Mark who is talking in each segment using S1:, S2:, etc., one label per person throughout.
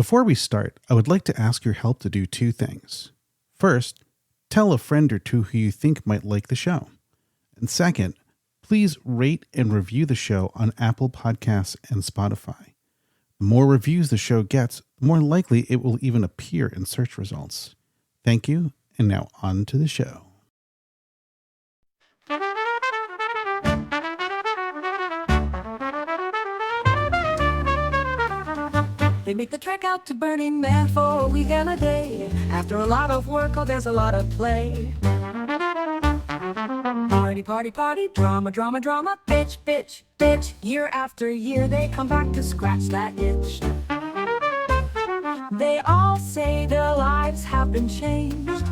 S1: Before we start, I would like to ask your help to do two things. First, tell a friend or two who you think might like the show. And second, please rate and review the show on Apple Podcasts and Spotify. The more reviews the show gets, the more likely it will even appear in search results. Thank you, and now on to the show.
S2: They make the trek out to Burning Man for a week and a day. After a lot of work, oh, there's a lot of play. Party, party, party, drama, drama, drama, bitch, bitch, bitch. Year after year, they come back to scratch that itch. They all say their lives have been changed.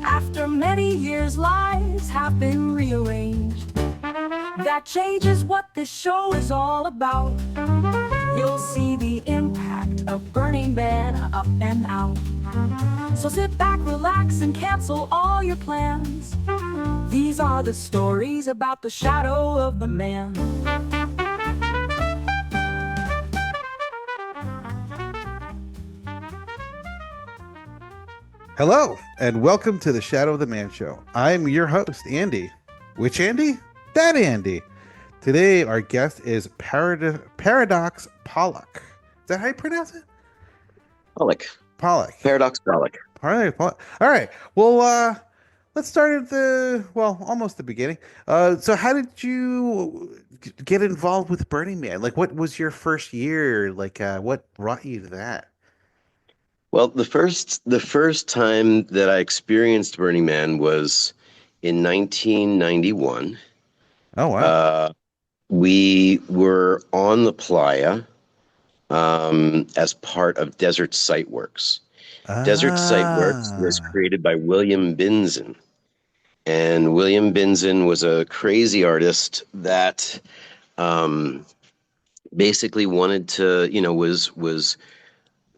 S2: After many years, lives have been rearranged. That change is what this show is all about. You'll see the impact of Burning Man up and out. So sit back, relax, and cancel all your plans. These are the stories about the shadow of the man.
S1: Hello, and welcome to the Shadow of the Man Show. I'm your host, Andy. Which Andy? That Andy. Today, our guest is Paradox Pollack. Is that how you pronounce it?
S3: Pollock. Paradox Pollock.
S1: Paradox Pollock. All right. Well, let's start at almost the beginning. So how did you get involved with Burning Man? Like, what was your first year? Like, what brought you to that?
S3: Well, the first time that I experienced Burning Man was in 1991.
S1: Oh, wow.
S3: We were on the playa as part of Desert Site Works. Desert Site Works was created by William Binzen. And William Binzen was a crazy artist that basically wanted to, was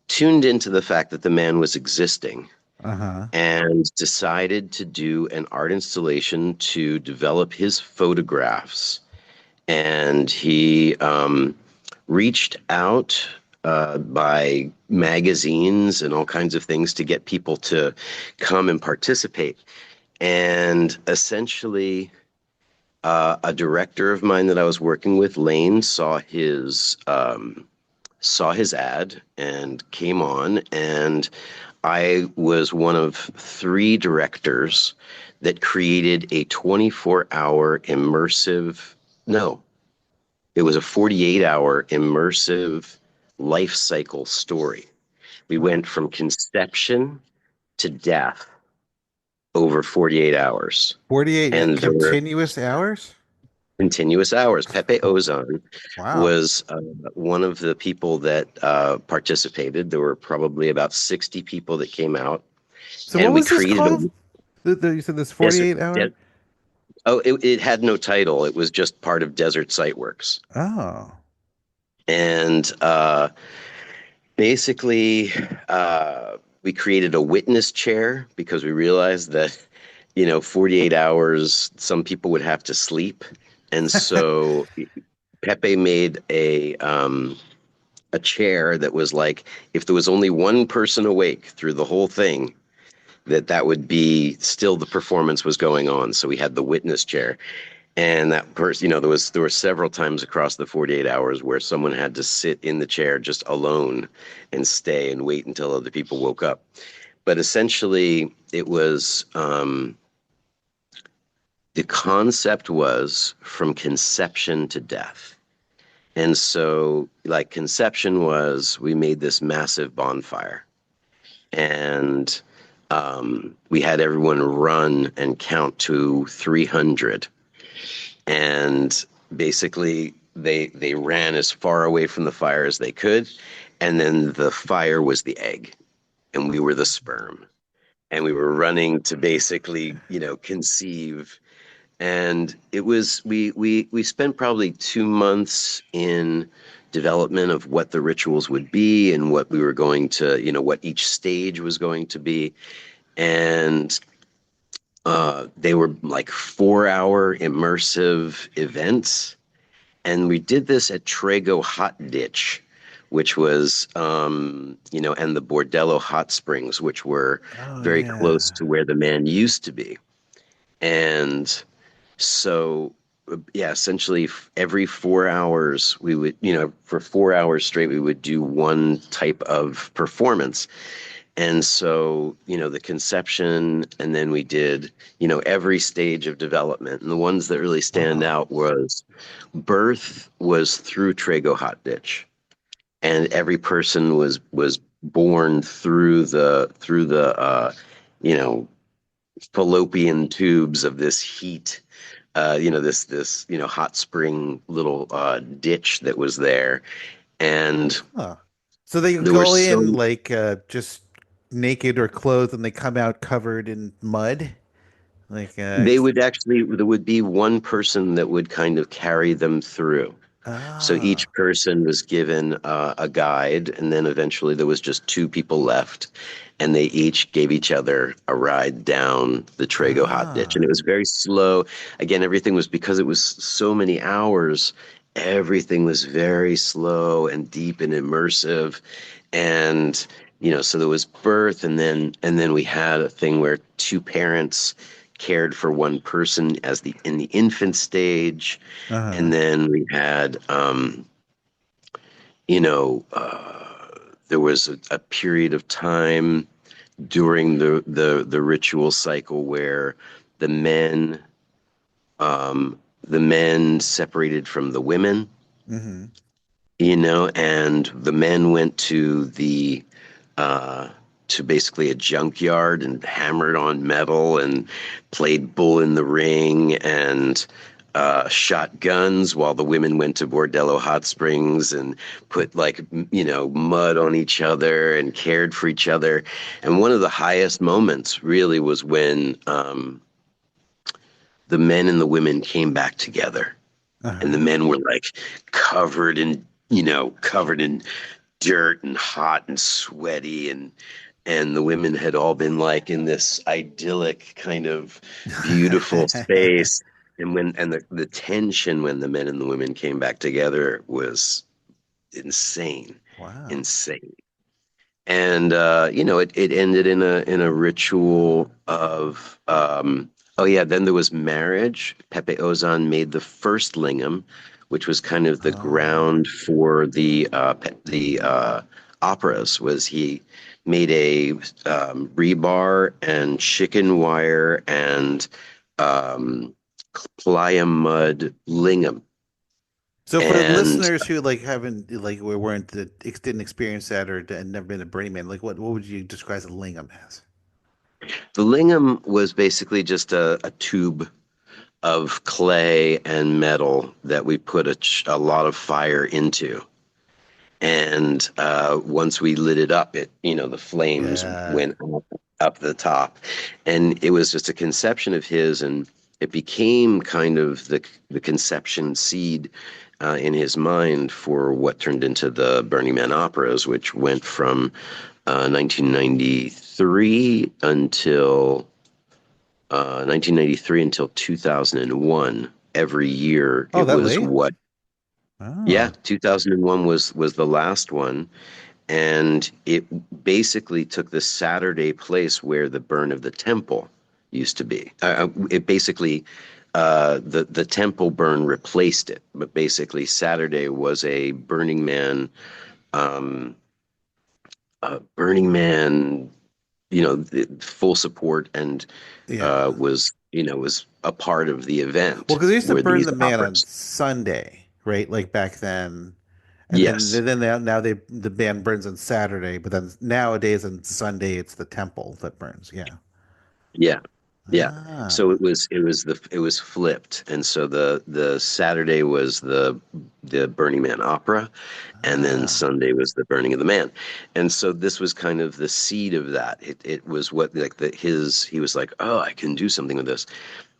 S3: tuned into the fact that the man was existing. And decided to do an art installation to develop his photographs. And he reached out by magazines and all kinds of things to get people to come and participate. And essentially, a director of mine that I was working with, Lane, saw his ad and came on, and I was one of 3 directors that created a 24-hour immersive, it was a 48-hour immersive life cycle story. We went from conception to death over 48 hours.
S1: 48 and continuous hours?
S3: Continuous hours. Pepe Ozan was one of the people that participated. There were probably about 60 people that came out.
S1: So and what was this called? You said this 48 hour?
S3: It had no title. It was just part of Desert Site Works.
S1: Oh.
S3: And basically, we created a witness chair because we realized that, 48 hours, some people would have to sleep. And so Pepe made a chair that was like, if there was only one person awake through the whole thing, that would be still the performance was going on. So we had the witness chair. And that person, there were several times across the 48 hours where someone had to sit in the chair just alone and stay and wait until other people woke up. But essentially, it was the concept was from conception to death. And so, like, conception was we made this massive bonfire. And we had everyone run and count to 300. And basically, they ran as far away from the fire as they could. And then the fire was the egg. And we were the sperm. And we were running to basically, conceive. And it was, we spent probably 2 months in development of what the rituals would be and what we were going to, what each stage was going to be. And they were like 4-hour immersive events. And we did this at Trago Hot Ditch, which was, and the Bordello hot springs, which were
S1: Oh
S3: very close
S1: yeah.
S3: to where the man used to be. And so, yeah, essentially every 4 hours, we would, for 4 hours straight, we would do one type of performance. And so, the conception, and then we did, every stage of development. And the ones that really stand
S1: Wow.
S3: out was birth was through Trago Hot Ditch, and every person was born through the you know fallopian tubes of this heat, this hot spring little ditch that was there, and
S4: Huh. So they
S3: there were
S4: go in
S3: so
S4: like just naked or clothed and they come out covered in mud? Like
S3: they would actually there would be one person that would kind of carry them through. So each
S4: ah.
S3: person was given a guide, and then eventually there was just two people left, and they each gave each other a ride down the Trago hot ditch, and it
S4: Ah.
S3: was very slow. Again, everything was because it was so many hours. Everything was very slow and deep and immersive, and so there was birth, and then we had a thing where two parents cared for one person as the in the infant stage,
S4: Uh-huh.
S3: and then we had, you know, there was a period of time during the ritual cycle where the men the men separated from the women,
S4: Mm-hmm.
S3: and the men went uh, to basically a junkyard and hammered on metal and played bull in the ring and shot guns, while the women went to Bordello hot springs and put like mud on each other and cared for each other. And one of the highest moments really was when the men and the women came back together, and the
S4: Uh-huh.
S3: men were like covered in dirt and hot and sweaty, and the women had all been like in this idyllic kind of beautiful space. And the tension when the men and the women came back together was insane,
S4: Wow.
S3: insane. And it ended in a ritual of oh yeah, then there was marriage. Pepe Ozan made the first lingam, which was kind of the
S4: Oh.
S3: ground for the operas. Was he made a rebar and chicken wire and um, playa mud lingam.
S4: So for
S3: And
S4: listeners who like haven't like we weren't didn't experience that or never been a Burning Man, like what would you describe a lingam as?
S3: the lingam was basically just a tube of clay and metal that we put a lot of fire into. And once we lit it up, the flames
S4: Yeah.
S3: went up the top. And it was just a conception of his, and it became kind of the conception seed in his mind for what turned into the Burning Man operas, which went from 1993 until 1993 until 2001. Every year,
S4: Oh,
S3: it
S4: that
S3: was
S4: late?
S3: what? Yeah,
S4: Oh.
S3: 2001 was the last one, and it basically took the Saturday place where the burn of the temple used to be. It basically the temple burn replaced it, but basically Saturday was a um, Burning Man, full support, and
S4: Yeah.
S3: was a part of the
S4: Well,
S3: event
S4: because they used to
S3: where
S4: burn
S3: these
S4: the man on
S3: operas.
S4: Sunday, right? Like back then. And
S3: Yes.
S4: then now the band burns on Saturday, but then nowadays on Sunday it's the temple that burns. Yeah.
S3: Yeah. Yeah. So
S4: Ah.
S3: it was flipped. And so the Saturday was the Burning Man opera, and then
S4: Ah.
S3: Sunday was the burning of the man. And so this was kind of the seed of that. It was what like he was like, "Oh, I can do something with this."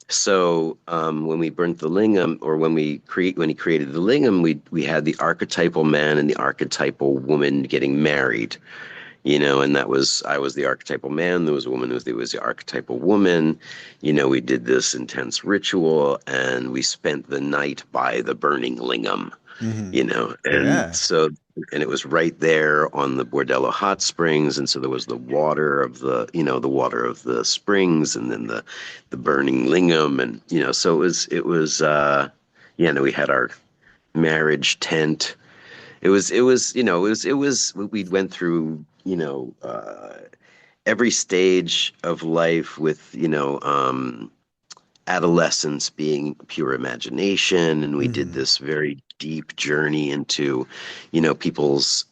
S3: So when we burnt the lingam, or when he created the lingam, we had the archetypal man and the archetypal woman getting married, and I was the archetypal man. There was a woman who was the archetypal woman. We did this intense ritual, and we spent the night by the burning lingam.
S4: Hmm.
S3: and
S4: Yeah.
S3: so and it was right there on the Bordello hot springs, and so there was the water of the water of the springs, and then the burning lingam, and so it was yeah, no, we had our marriage tent. It was we went through every stage of life with adolescence being pure imagination, and we did
S4: Hmm.
S3: this very deep journey into people's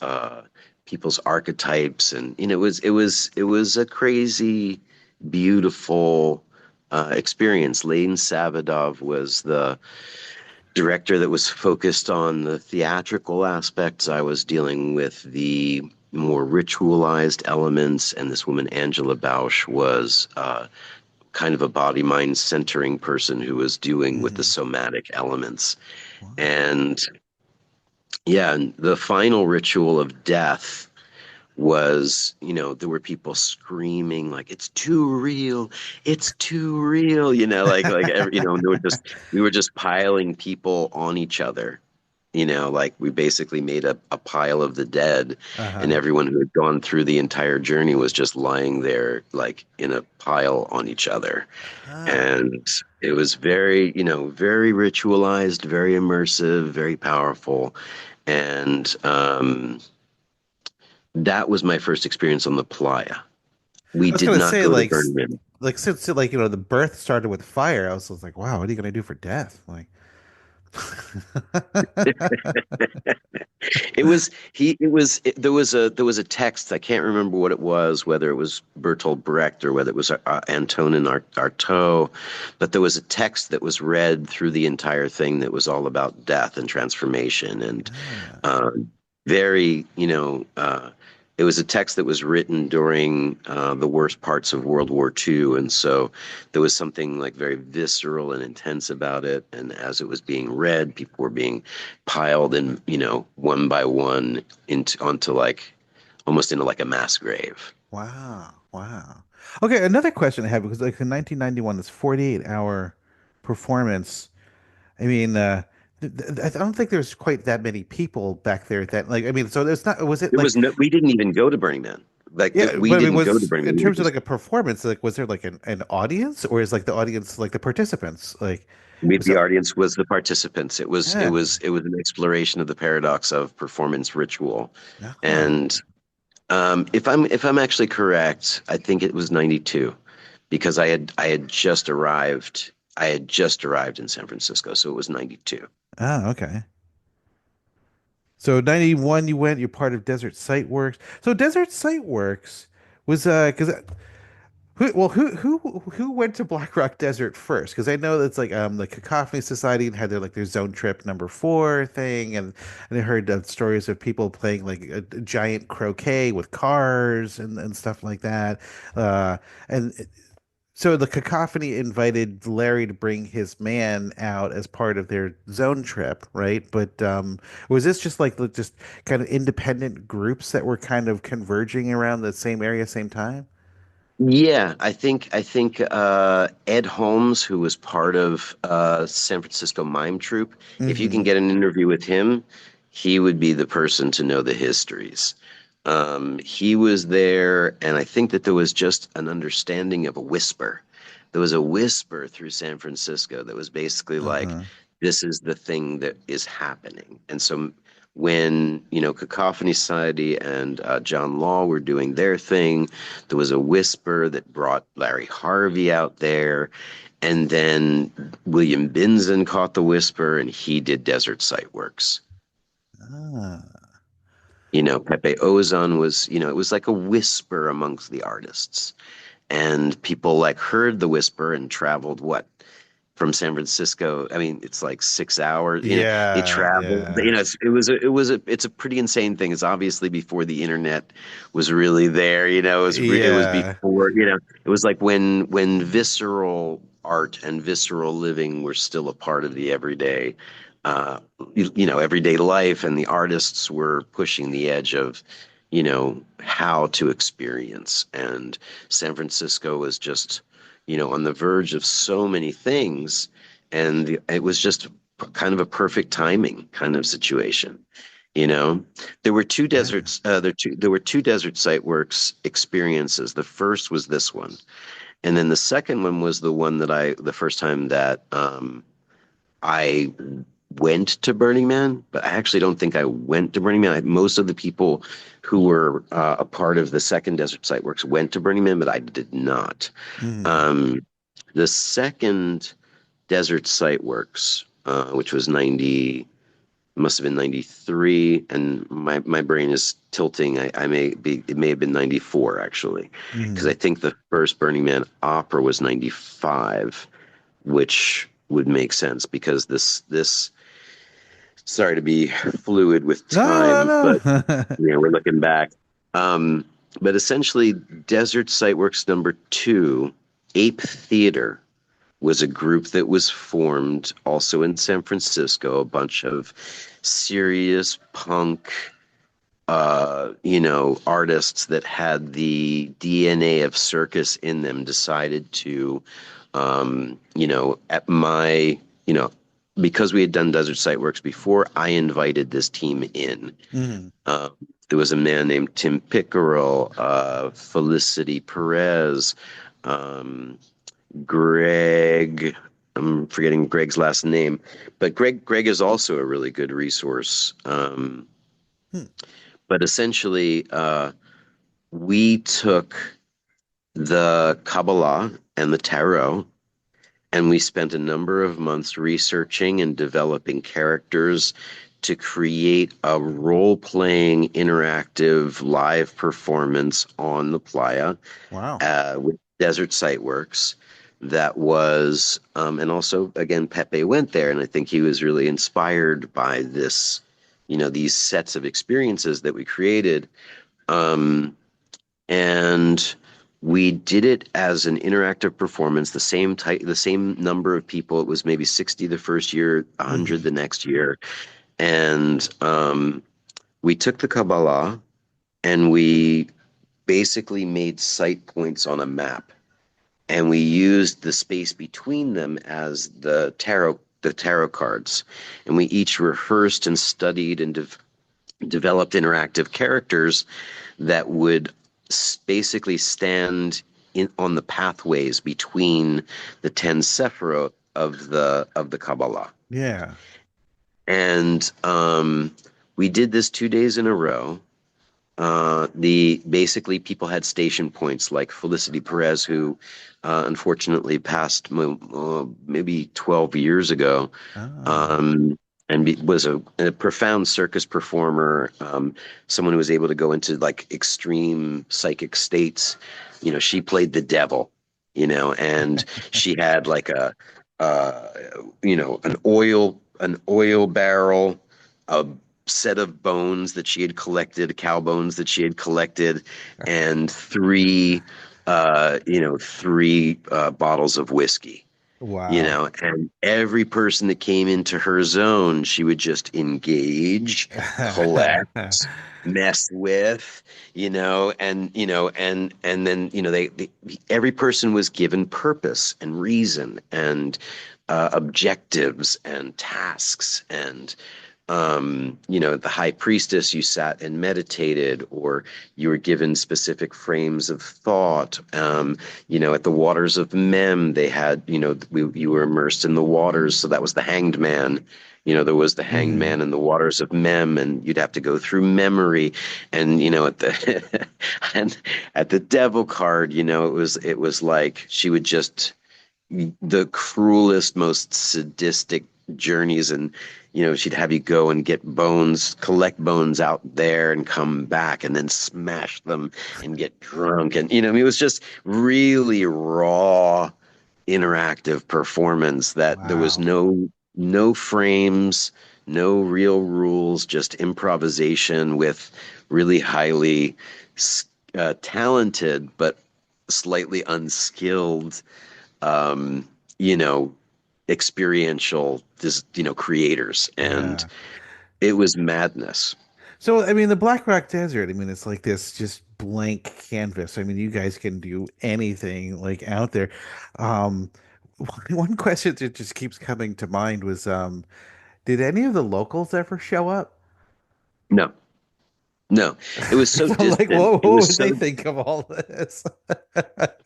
S3: archetypes, and it was a crazy beautiful experience. Lane Savadov was the director that was focused on the theatrical aspects. I was dealing with the more ritualized elements, and this woman Angela Bausch was kind of a body mind centering person who was doing with the
S4: Hmm.
S3: somatic elements.
S4: Wow.
S3: And yeah, and the final ritual of death was, there were people screaming like it's too real, like every, we were just piling people on each other. Like we basically made a pile of the dead, and
S4: Uh-huh.
S3: everyone who had gone through the entire journey was just lying there, like in a pile on each other.
S4: Huh.
S3: And it was very ritualized, very immersive, very powerful. And that was my first experience on the playa. We
S4: I was
S3: did
S4: gonna
S3: not
S4: say
S3: go to
S4: like
S3: Burning Man.
S4: like since like the birth started with fire, I was like, wow, what are you gonna do for death? Like
S3: There was a text. I can't remember what it was, whether it was Bertolt Brecht or whether it was Antonin Artaud, but there was a text that was read through the entire thing that was all about death and transformation, and
S4: ah.
S3: um, very, it was a text that was written during the worst parts of World War II, and so there was something like very visceral and intense about it. And as it was being read, people were being piled in, one by one onto like almost into like a mass grave.
S4: Wow. Wow. Okay, another question I have because like in 1991, this 48-hour performance. I mean, I don't think there's quite that many people back there that like I mean, so there's not was it
S3: There
S4: like
S3: was no, we didn't even go to Burning Man. Like
S4: yeah,
S3: we
S4: but I mean
S3: didn't go to
S4: was
S3: Burning
S4: in
S3: Man. We were
S4: terms of
S3: just
S4: like a performance, like was there like an audience or is like the audience like the participants? Like
S3: The
S4: so
S3: audience was the participants. It was it
S4: yeah.
S3: was it was an exploration of the paradox of performance ritual,
S4: Oh.
S3: and if I'm actually correct, I think it was 92 because I had just arrived. I had just arrived in San Francisco, so it was 92.
S4: Oh, okay. So 91 you went, you're part of Desert Site Works. So Desert Site Works was because who went to Black Rock Desert first? Because I know that's like the Cacophony Society had their zone trip number 4 thing, and I heard stories of people playing like a giant croquet with cars and stuff like that. And so the Cacophony invited Larry to bring his man out as part of their zone trip, right? But was this just like just kind of independent groups that were kind of converging around the same area, same time?
S3: Yeah, I think Ed Holmes, who was part of San Francisco Mime Troupe, if you can
S4: Hmm.
S3: get an interview with him, he would be the person to know the histories. He was there, and I think that there was just an understanding of a whisper. There was a whisper through San Francisco that was basically like,
S4: Uh-huh.
S3: this is the thing that is happening. And so when, Cacophony Society and John Law were doing their thing, there was a whisper that brought Larry Harvey out there. And then William Binzen caught the whisper and he did Desert Site Works.
S4: Ah.
S3: Pepe Ozon was, it was like a whisper amongst the artists. And people like heard the whisper and traveled what? From San Francisco. I mean, it's like 6 hours. They
S4: Yeah,
S3: traveled.
S4: yeah,
S3: It's a pretty insane thing. It's obviously before the internet was really there. It was
S4: yeah,
S3: before. It was like when visceral art and visceral living were still a part of the everyday, everyday life, and the artists were pushing the edge of, how to experience. And San Francisco was just on the verge of so many things, and it was just kind of a perfect timing kind of situation. You know, there were two
S4: Yeah.
S3: deserts. There were two desert site works experiences. The first was this one, and then the second one was the first time that I went to Burning Man, but I actually don't think I went to Burning Man. Most of the people who were a part of the second Desert Site Works went to Burning Man, but I did not.
S4: Mm.
S3: Um, the second Desert Site Works, which was 90, must have been 93, and my brain is tilting. It may have been 94 actually, because I
S4: Mm.
S3: think the first Burning Man opera was 95, which would make sense because this sorry to be fluid with
S4: No,
S3: time, but
S4: no, no.
S3: we're looking back. Um, but essentially, Desert Sightworks number two, Ape Theater, was a group that was formed also in San Francisco. A bunch of serious punk, artists that had the DNA of circus in them decided to, at my, because we had done Desert Site Works before, I invited this team in.
S4: Mm.
S3: Uh, there was a man named Tim Pickerel, Felicity Perez, um, Greg. I'm forgetting Greg's last name, but Greg is also a really good resource.
S4: Hmm.
S3: But essentially, we took the Kabbalah and the Tarot, and we spent a number of months researching and developing characters to create a role playing, interactive, live performance on the playa
S4: Wow.
S3: with Desert Sightworks. That was, and also, again, Pepe went there, and I think he was really inspired by this, these sets of experiences that we created. Um, and we did it as an interactive performance, the same number of people. It was maybe 60 the first year, 100
S4: Mm.
S3: the next year. And we took the Kabbalah and we basically made site points on a map. And we used the space between them as the tarot cards. And we each rehearsed and studied and developed interactive characters that would basically stand on the pathways between the 10 Sephirot of the Kabbalah.
S4: Yeah.
S3: And we did this 2 days in a row. The basically people had station points like Felicity Perez, who unfortunately passed maybe 12 years ago,
S4: Oh.
S3: um, and was a profound circus performer, someone who was able to go into like extreme psychic states. She played the devil, and she had like uh, an oil barrel, a set of bones that she had collected, cow bones that she had collected, and three bottles of whiskey.
S4: Wow.
S3: And every person that came into her zone, she would just engage, collect, mess with, and then, every person was given purpose and reason and objectives and tasks. And the high priestess, you sat and meditated, or you were given specific frames of thought. At the waters of Mem, they had, you were immersed in the waters. So that was the hanged man. There was the hanged
S4: Mm.
S3: man in the waters of Mem, and you'd have to go through memory. And, at the, and at the devil card, it was like she would just, the cruelest, most sadistic journeys. And, she'd have you go and get bones, collect bones out there and come back and then smash them and get drunk. And, it was just really raw, interactive performance that there was
S4: Wow.
S3: no frames, no real rules, just improvisation with really highly talented, but slightly unskilled, um, you know, experiential, creators, and
S4: Yeah.
S3: it was madness.
S4: So, I mean, the Black Rock Desert, I mean, it's like this just blank canvas. I mean, you guys can do anything like out there. Um, one question that just keeps coming to mind was, did any of the locals ever show up?
S3: No, no, it was so
S4: So I'm like,
S3: distant. It
S4: what
S3: was
S4: would they
S3: so
S4: think of all this?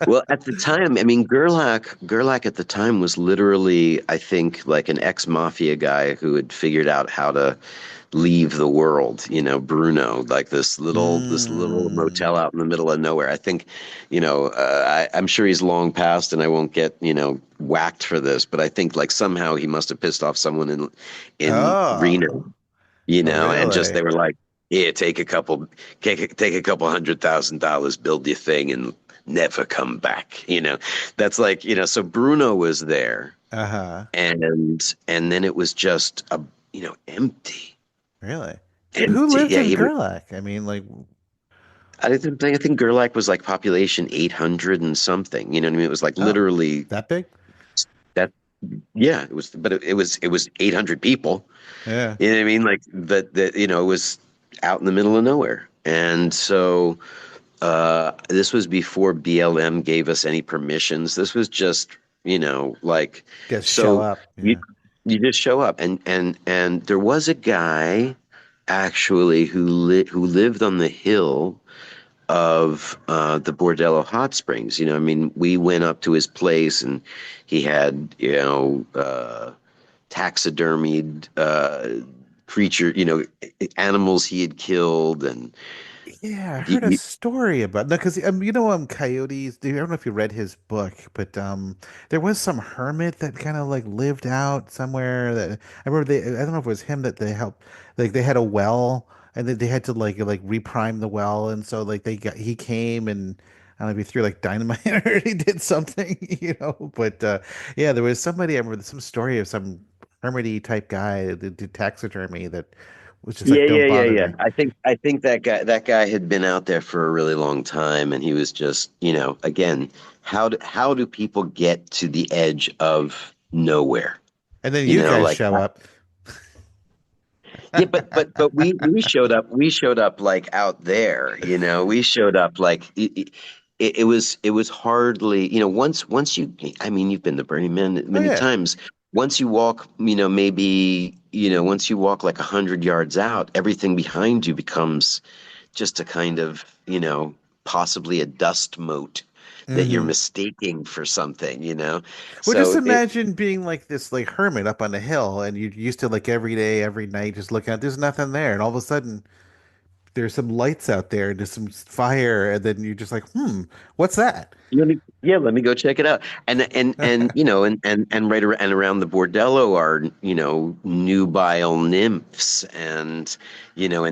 S3: well at the time. I mean, Gerlach at the time was literally, I think, like an ex-mafia guy who had figured out how to leave the world. Bruno, like this little
S4: Mm.
S3: motel out in the middle of nowhere. I think, I'm sure he's long passed, and I won't get whacked for this, but I think like somehow he must have pissed off someone in Reno,
S4: Oh, oh,
S3: and just
S4: really?
S3: they were like, "Yeah, take a couple $100,000, build your thing, and never come back." That's like, so Bruno was there,
S4: Uh-huh.
S3: and then it was just empty,
S4: Really? So who
S3: empty.
S4: lived
S3: Yeah,
S4: in
S3: he was.
S4: Gerlach? I mean, like,
S3: I think Gerlach was like population 800 and something. You know what I mean? It was like
S4: oh,
S3: literally
S4: that big?
S3: that. Yeah, it was, but it was 800 people.
S4: Yeah.
S3: You know what I mean? Like that, it was out in the middle of nowhere. And so this was before BLM gave us any permissions. This was just, like,
S4: Just show
S3: so
S4: up.
S3: you
S4: Yeah.
S3: you just show up, and there was a guy actually who lived on the hill of the Bordello Hot Springs. I mean, we went up to his place, and he had, taxidermied creature, animals he had killed, and
S4: Yeah, I
S3: you,
S4: heard a
S3: you,
S4: story about no, because Coyotes. I don't know if you read his book, but there was some hermit that kind of like lived out somewhere. That I remember I don't know if it was him that they helped. Like they had a well, and then they had to like reprime the well, and so like he came and. I don't know if he threw like dynamite or he did something, But yeah, there was somebody. I remember some story of some hermity type guy that did taxidermy that was just
S3: yeah,
S4: like,
S3: yeah,
S4: "Don't
S3: yeah,
S4: bother
S3: yeah.
S4: me."
S3: I think that guy had been out there for a really long time, and he was just, again, how do people get to the edge of nowhere?
S4: And then you guys
S3: Like,
S4: show up.
S3: yeah, but we showed up like out there. We showed up like it was hardly, once you, I mean, you've been to Burning Man
S4: Oh
S3: many
S4: yeah.
S3: times. Once you walk, maybe, once you walk like 100 yards out, everything behind you becomes just a kind of, possibly a dust moat that you're
S4: Hmm.
S3: mistaking for something.
S4: Well, just
S3: So it
S4: imagine being like this like hermit up on the hill and you're used to like every day, every night just looking out, there's nothing there. And all of a sudden there's some lights out there and there's some fire, and then you're just like, what's that?
S3: let me go check it out. And right and around the bordello are, nubile nymphs, and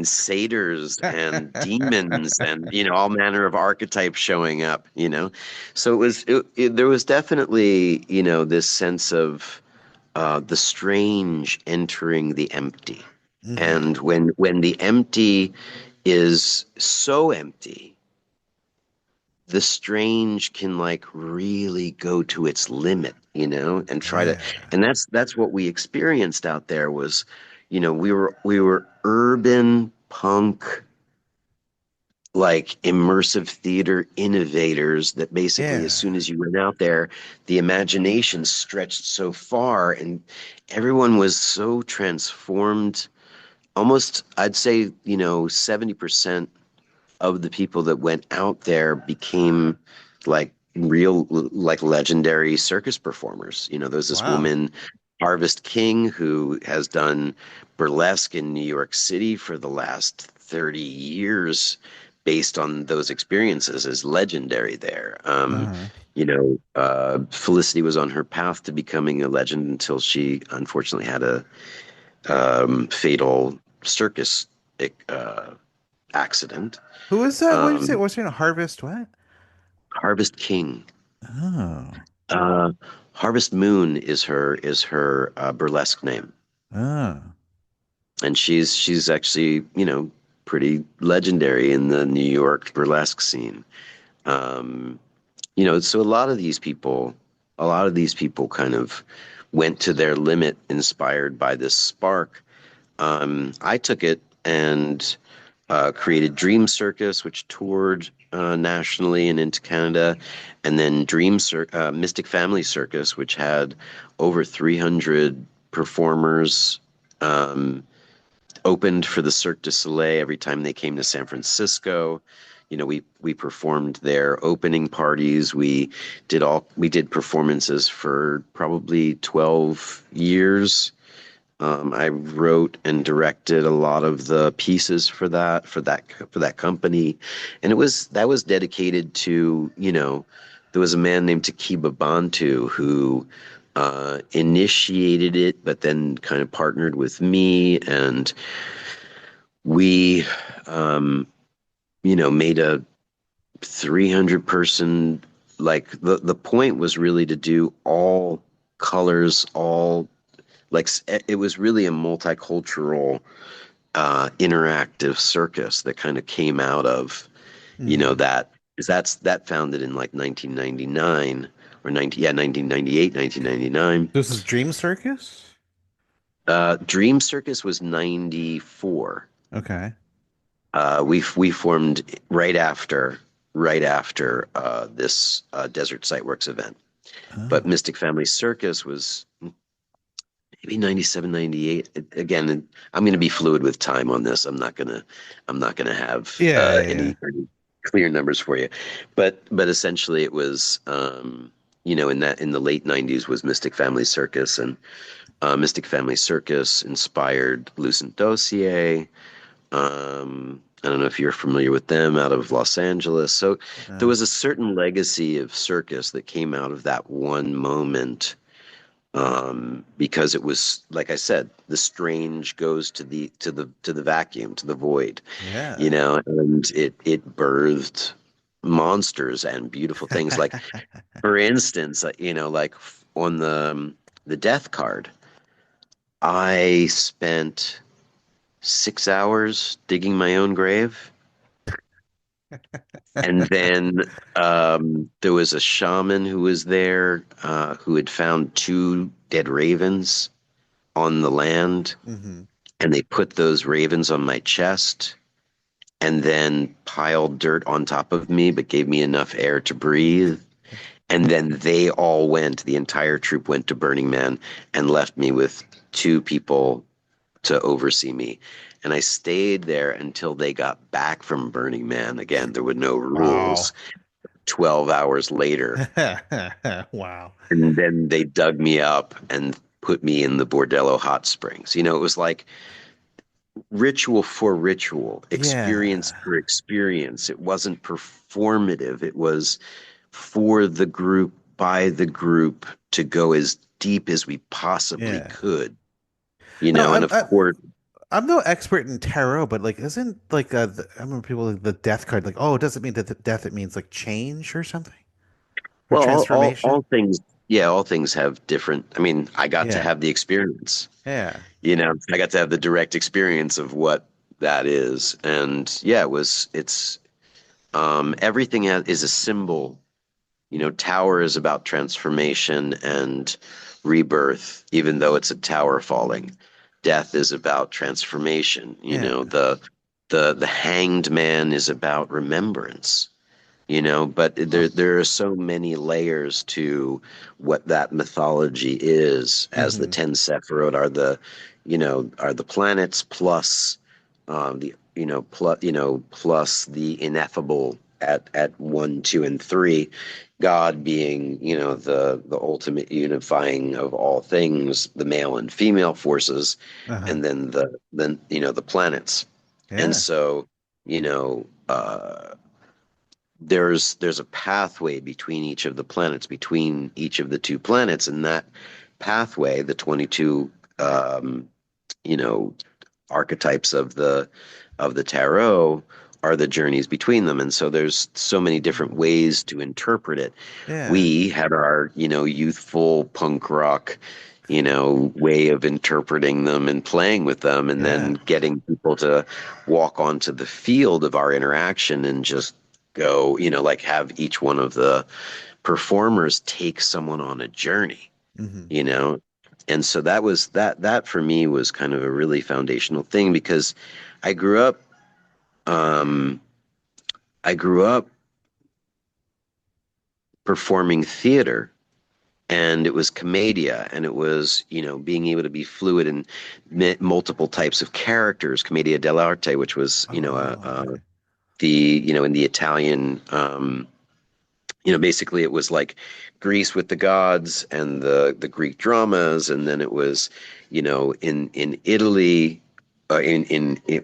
S3: satyrs and demons, and all manner of archetypes showing up. So there was definitely, this sense of the strange entering the empty.
S4: Hmm.
S3: And when the empty is so empty, the strange can like really go to its limit, and try to,
S4: Yeah.
S3: and that's what we experienced out there was, we were urban punk, like immersive theater innovators that basically, as
S4: Yeah.
S3: soon as you went out there, the imagination stretched so far, and everyone was so transformed. Almost, I'd say, 70% of the people that went out there became like real, like legendary circus performers. There's this
S4: Wow.
S3: woman, Harvest King, who has done burlesque in New York City for the last 30 years based on those experiences, is legendary there.
S4: Uh-huh.
S3: Felicity was on her path to becoming a legend until she unfortunately had a fatal circus uh, accident.
S4: Who is that? What did you say?
S3: Um,
S4: What's your name? Harvest what?
S3: Harvest King.
S4: Oh.
S3: Uh, Harvest Moon is her burlesque name,
S4: Oh.
S3: and she's actually, pretty legendary in the New York burlesque scene. Um, so a lot of these people kind of went to their limit, inspired by this spark. I took it and created Dream Circus, which toured nationally and into Canada, and then Mystic Family Circus, which had over 300 performers. Um, Opened for the Cirque du Soleil every time they came to San Francisco. We performed their opening parties. We did performances for probably 12 years. I wrote and directed a lot of the pieces for that company, and that was dedicated to, there was a man named Takiba Bantu who initiated it, but then kind of partnered with me, and we made a 300 person, like the point was really to do all colors, all, like, it was really a multicultural interactive circus that kind of came out of,
S4: Hmm.
S3: that, because that founded in like 1999 or 1998, 1999.
S4: This is Dream Circus?
S3: Dream Circus was 94.
S4: Okay.
S3: We formed right after this Desert Site Works event. But
S4: Oh.
S3: Mystic Family Circus was maybe 97, 98. Again, I'm going to be fluid with time on this. I'm not gonna have
S4: Yeah, yeah, yeah.
S3: any clear numbers for you. But essentially it was, in the late 90s was Mystic Family Circus, and Mystic Family Circus inspired Lucent Dossier. I don't know if you're familiar with them, out of Los Angeles. So there
S4: No.
S3: was a certain legacy of circus that came out of that one moment, because it was, like I said, the strange goes to the vacuum, to the void,
S4: Yeah.
S3: and it birthed monsters and beautiful things. Like, for instance, like on the death card, I spent 6 hours digging my own grave. And then there was a shaman who was there, who had found two dead ravens on the land,
S4: Hmm.
S3: and they put those ravens on my chest and then piled dirt on top of me, but gave me enough air to breathe. And then the entire troop went to Burning Man and left me with two people to oversee me. And I stayed there until they got back from Burning Man. Again, there were no rules.
S4: Wow.
S3: 12 hours later.
S4: Wow.
S3: And then they dug me up and put me in the Bordello hot springs. It was like ritual for ritual, experience
S4: Yeah.
S3: for experience. It wasn't performative. It was for the group, by the group, to go as deep as we possibly
S4: Yeah.
S3: could,
S4: No,
S3: and of course,
S4: I'm no expert in tarot, but like, isn't like I remember people like the death card, like, oh, it doesn't mean that the death, it means like change or something or
S3: well, all
S4: transformation.
S3: things, yeah, all things have different. I mean, I got to
S4: Yeah.
S3: have the experience.
S4: Yeah.
S3: I got to have the direct experience of what that is, and yeah, it's everything is a symbol. Tower is about transformation and rebirth, even though it's a tower falling. Death is about transformation.
S4: Yeah.
S3: The hanged man is about remembrance. But
S4: Huh.
S3: there are so many layers to what that mythology is, as the
S4: Hmm.
S3: 10 Sephiroth are the planets, plus plus the ineffable at one, two, and three. God being, the ultimate unifying of all things, the male and female forces,
S4: Uh-huh.
S3: and then the planets. And
S4: Yeah.
S3: so, there's a pathway between each of the planets, between each of the two planets, and that pathway, the 22, you know, archetypes of the tarot, are the journeys between them. And so there's so many different
S4: Hmm.
S3: ways to interpret it.
S4: Yeah.
S3: We had our, youthful punk rock, way of interpreting them and playing with them, and then
S4: Yeah.
S3: getting people to walk onto the field of our interaction and just go, like, have each one of the performers take someone on a journey,
S4: Hmm.
S3: you know? And so that for me was kind of a really foundational thing, because I grew up um, I grew up performing theater, and it was commedia, and it was, being able to be fluid in multiple types of characters, commedia dell'arte, which was,
S4: Oh, okay.
S3: in the Italian, basically it was like Greece with the gods and the Greek dramas, and then it was, in Italy,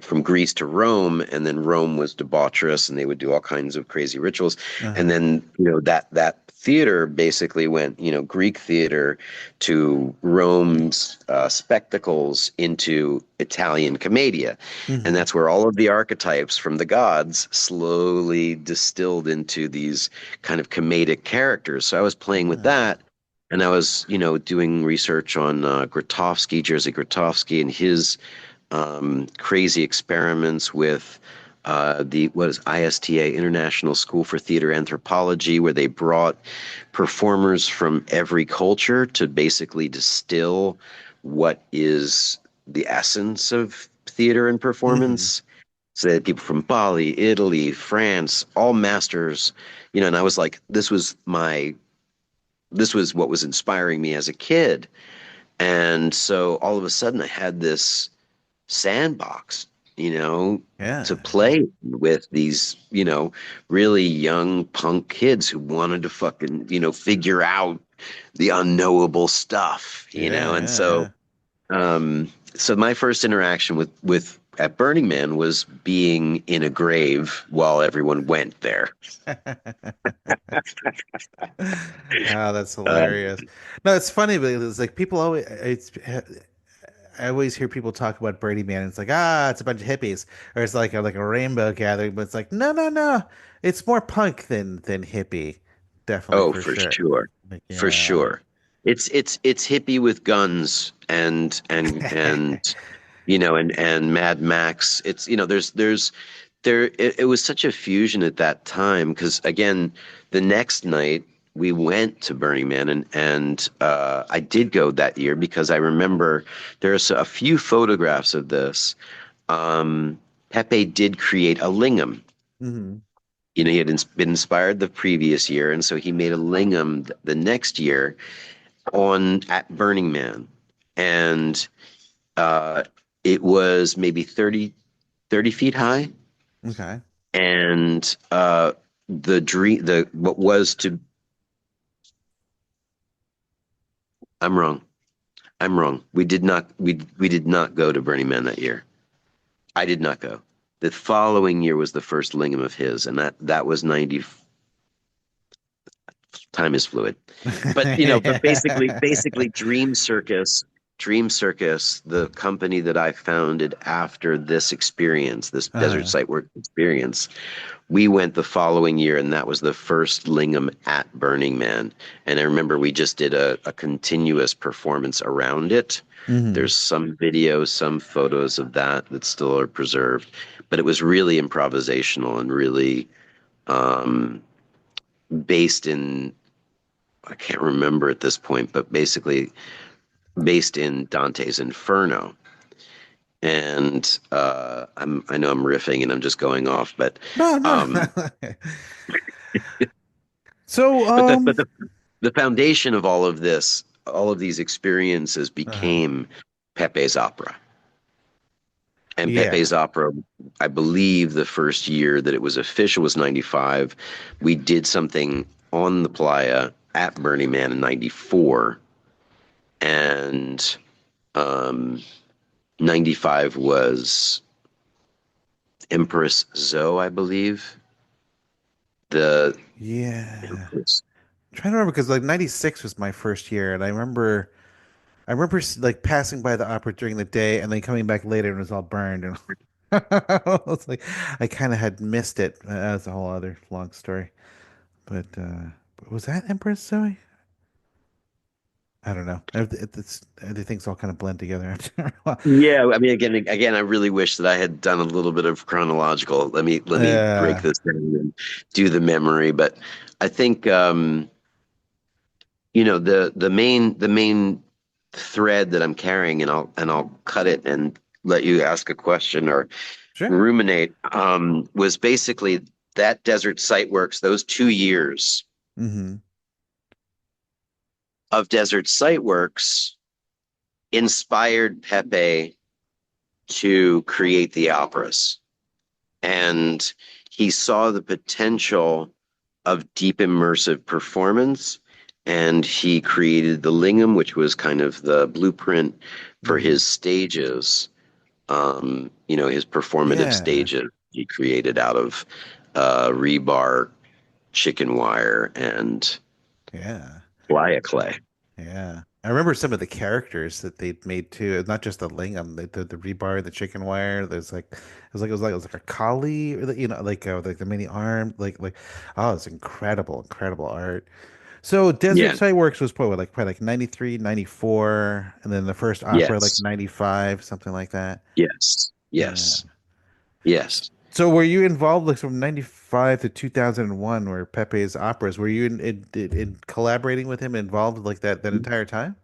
S3: from Greece to Rome, and then Rome was debaucherous, and they would do all kinds of crazy rituals, and
S4: Uh-huh.
S3: then that theater basically went, Greek theater to Rome's spectacles into Italian commedia, and
S4: Hmm.
S3: that's where all of the archetypes from the gods slowly distilled into these kind of comedic characters. So I was playing with
S4: Ah.
S3: that. And I was, doing research on Grotowski, Jerzy Grotowski, and his crazy experiments with the what is ISTA, International School for Theater Anthropology, where they brought performers from every culture to basically distill what is the essence of theater and
S4: Hmm.
S3: performance. So they had people from Bali, Italy, France, all masters, and I was like, this was what was inspiring me as a kid. And so all of a sudden I had this sandbox, to
S4: Yeah.
S3: play with these, really young punk kids who wanted to fucking, figure out the unknowable stuff,
S4: Yeah,
S3: and
S4: yeah,
S3: so my first interaction with at Burning Man was being in a grave while everyone went there.
S4: yeah. Oh, that's
S3: Uh,
S4: hilarious. No, it's funny, but it's like people always I always hear people talk about Brady Man, and it's like, it's a bunch of hippies, or it's like a rainbow gathering, but it's like, no, no, no, it's more punk than hippie, definitely
S3: oh,
S4: for
S3: for
S4: sure.
S3: sure,
S4: Like,
S3: for
S4: yeah,
S3: sure. It's hippie with guns and and Mad Max. It's it was such a fusion at that time because again, the next night we went to Burning Man, and I did go that year because I remember there's a few photographs of this. Um, Pepe did create a lingam.
S4: hmm,
S3: He had been inspired the previous year, and so he made a lingam the next year on at Burning Man, and uh, it was maybe 30 feet high,
S4: okay.
S3: and the what was to I'm wrong. I'm wrong. We did not go to Burning Man that year. I did not go. The following year was the first lingam of his, and that was 90. Time is fluid. But basically Dream Circus, the company that I founded after this experience, this desert
S4: Uh-huh.
S3: site work experience, we went the following year, and that was the first lingam at Burning Man. And I remember we just did a continuous performance around it.
S4: Hmm.
S3: There's some videos, some photos of that still are preserved, but it was really improvisational and really um, based in, I can't remember at this point, but basically based in Dante's Inferno. And I know I'm riffing and I'm just going off,
S4: No, no.
S3: um,
S4: So,
S3: but the foundation of all of this, all of these experiences
S4: uh,
S3: became Pepe's opera. And
S4: yeah.
S3: Pepe's opera, I believe the first year that it was official was 95. We did something on the playa at Burning Man in 94. And um, 95 was Empress Zoe, I believe. The
S4: Yeah.
S3: Empress.
S4: I'm trying to remember because like 96 was my first year, and I remember like passing by the opera during the day and then coming back later and it was all burned, and I was like, I kind of had missed it. That's a whole other long story. But was that Empress Zoe? I don't know. Everything's all kind of blend together after a while.
S3: Yeah, I mean, again, I really wish that I had done a little bit of chronological. Let me break
S4: Uh,
S3: this down and do the memory. But I think the main thread that I'm carrying, and I'll cut it and let you ask a question or
S4: Sure.
S3: ruminate, was basically that Desert Site Works, those 2 years
S4: Hmm.
S3: of Desert Site Works inspired Pepe to create the operas. And he saw the potential of deep immersive performance. And he created the Lingam, which was kind of the blueprint for
S4: Hmm.
S3: his stages, his performative
S4: Yeah.
S3: stages he created out of rebar, chicken wire, and
S4: Yeah.
S3: playa clay.
S4: Yeah. I remember some of the characters that they'd made too. Not just the lingam, the rebar, the chicken wire. There's like it was like a collie, or like the mini arm, oh, it's incredible, incredible art. So Desert
S3: Yeah.
S4: Site Works was probably like 93, 94, and then the first opera like
S3: Yes.
S4: 95, something like that.
S3: Yes.
S4: Yeah.
S3: Yes. Yes.
S4: So were you involved like from 95 to 2001 where Pepe's operas, were you in collaborating with him involved like that entire time?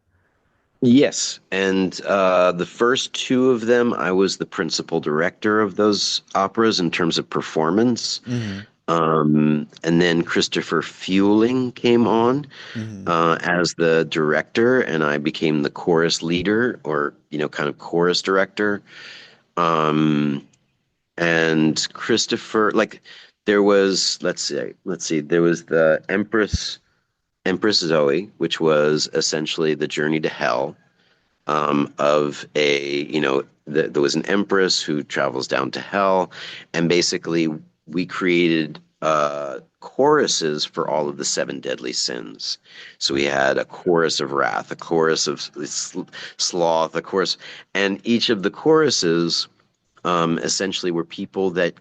S3: Yes, and the first two of them, I was the principal director of those operas in terms of performance.
S4: Hmm.
S3: And then Christopher Fueling came on
S4: Hmm.
S3: as the director, and I became the chorus leader, or kind of chorus director. Um, and Christopher, like, there was, let's see, there was the Empress Zoe, which was essentially the journey to hell, of there was an empress who travels down to hell, and basically we created choruses for all of the seven deadly sins. So we had a chorus of wrath, a chorus of sloth, a chorus, and each of the choruses essentially were people that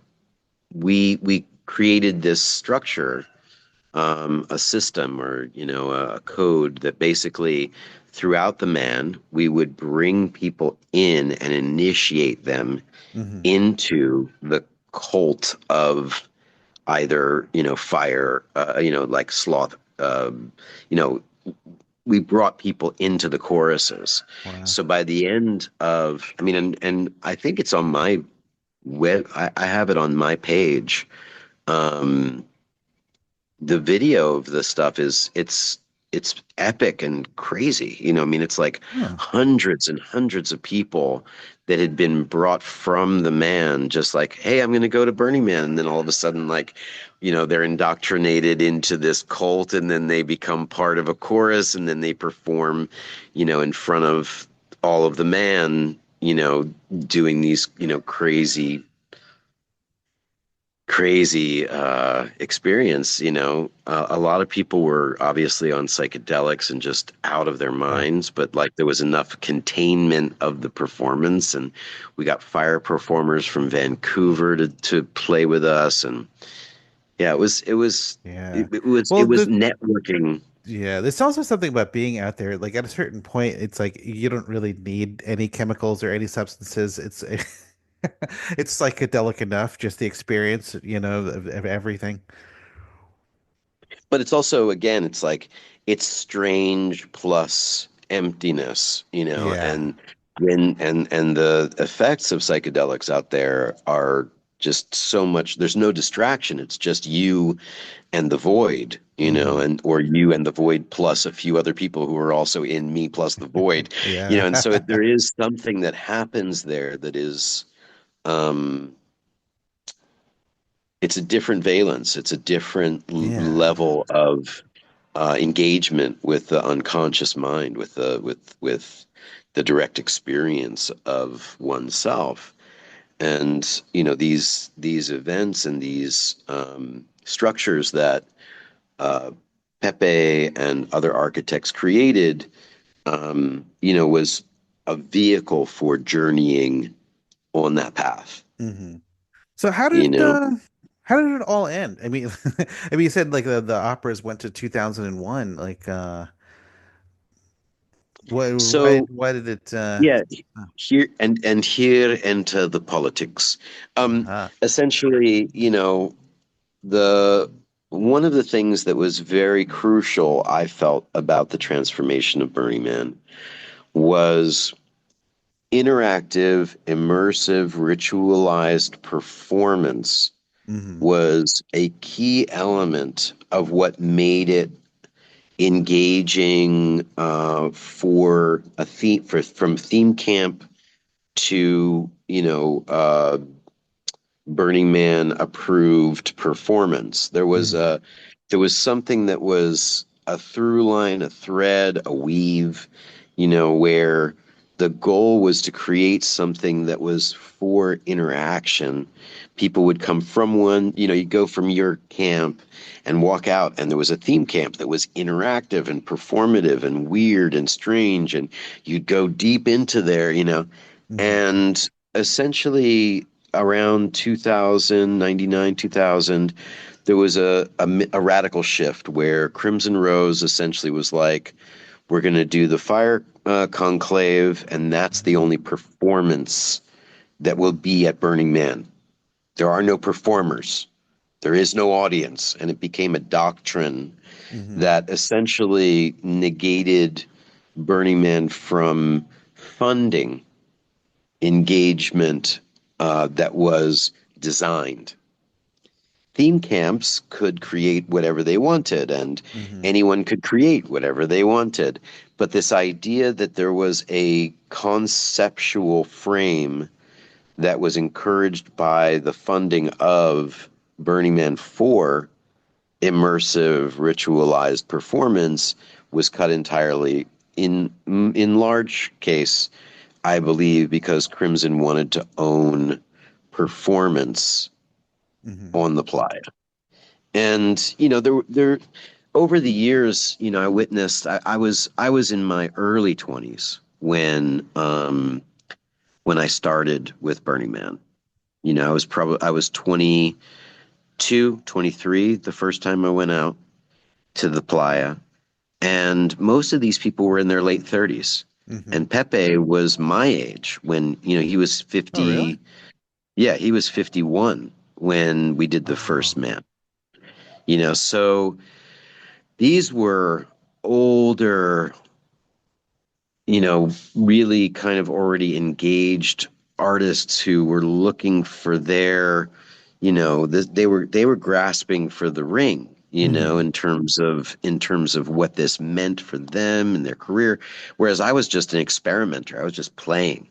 S3: we created this structure, a system, or a code that basically throughout the man we would bring people in and initiate them
S4: Hmm.
S3: into the cult of either fire, like sloth, you know we brought people into the choruses.
S4: Wow.
S3: So by the end of, I mean, and I think it's on my web, I have it on my page. um the video of this stuff it's epic and crazy. I mean, it's like
S4: Huh.
S3: hundreds and hundreds of people that had been brought from the man, just like, hey, I'm going to go to Burning Man. And then all of a sudden, like, they're indoctrinated into this cult, and then they become part of a chorus, and then they perform, in front of all of the man, doing these, crazy experience. A lot of people were obviously on psychedelics and just out of their
S4: Right.
S3: minds, but like there was enough containment of the performance, and we got fire performers from Vancouver to play with us. And yeah,
S4: Yeah.
S3: it
S4: Well,
S3: was networking.
S4: yeah, there's also something about being out there. Like at a certain point, it's like you don't really need any chemicals or any substances. It's it's psychedelic enough, just the experience, of everything.
S3: But it's also, again, it's like it's strange plus emptiness,
S4: Yeah.
S3: and the effects of psychedelics out there are just so much. There's no distraction. It's just you and the void,
S4: Hmm.
S3: and or you and the void plus a few other people who are also in me plus the void,
S4: Yeah.
S3: and so there is something that happens there that is, um it's a different valence. It's a different
S4: Yeah.
S3: level of engagement with the unconscious mind, with the direct experience of oneself. And these events and these structures that uh, Pepe and other architects created, was a vehicle for journeying on that path.
S4: Hmm. So how
S3: You
S4: did
S3: know,
S4: uh how did it all end? I mean, I mean, you said like the operas went to 2001. Like,
S3: so
S4: why did it?
S3: yeah, here enter the politics.
S4: Uh-huh.
S3: Essentially, the one of the things that was very crucial, I felt, about the transformation of Burning Man was interactive, immersive, ritualized performance
S4: Hmm.
S3: was a key element of what made it engaging for a theme for from theme camp to Burning Man approved performance.
S4: Hmm.
S3: There was something that was a through line, a thread, a weave, where the goal was to create something that was for interaction. People would come from one, you'd go from your camp and walk out, and there was a theme camp that was interactive and performative and weird and strange, and you'd go deep into there.
S4: Hmm.
S3: And essentially, around 2000, 99, 2000, there was a radical shift where Crimson Rose essentially was like, we're going to do the fire conclave, and that's the
S4: Hmm.
S3: only performance that will be at Burning Man. There are no performers, there is no audience. And it became a doctrine
S4: Hmm.
S3: that essentially negated Burning Man from funding engagement that was designed. Theme camps could create whatever they wanted, and
S4: Hmm.
S3: anyone could create whatever they wanted. But this idea that there was a conceptual frame that was encouraged by the funding of Burning Man for immersive, ritualized performance was cut entirely. In large case, I believe because Crimson wanted to own performance
S4: Hmm.
S3: on the playa. And there over the years, I witnessed. I was in my early 20s when I started with Burning Man. I was 22, 23 the first time I went out to the playa, and most of these people were in their late 30s.
S4: Hmm.
S3: And Pepe was my age when, he was
S4: Oh, really?
S3: 50. Yeah, he was 51 when we did the first
S4: Oh.
S3: man. So these were older, really kind of already engaged artists who were looking for they were grasping for the ring,
S4: Hmm.
S3: in terms of what this meant for them and their career. Whereas I was just an experimenter. I was just playing.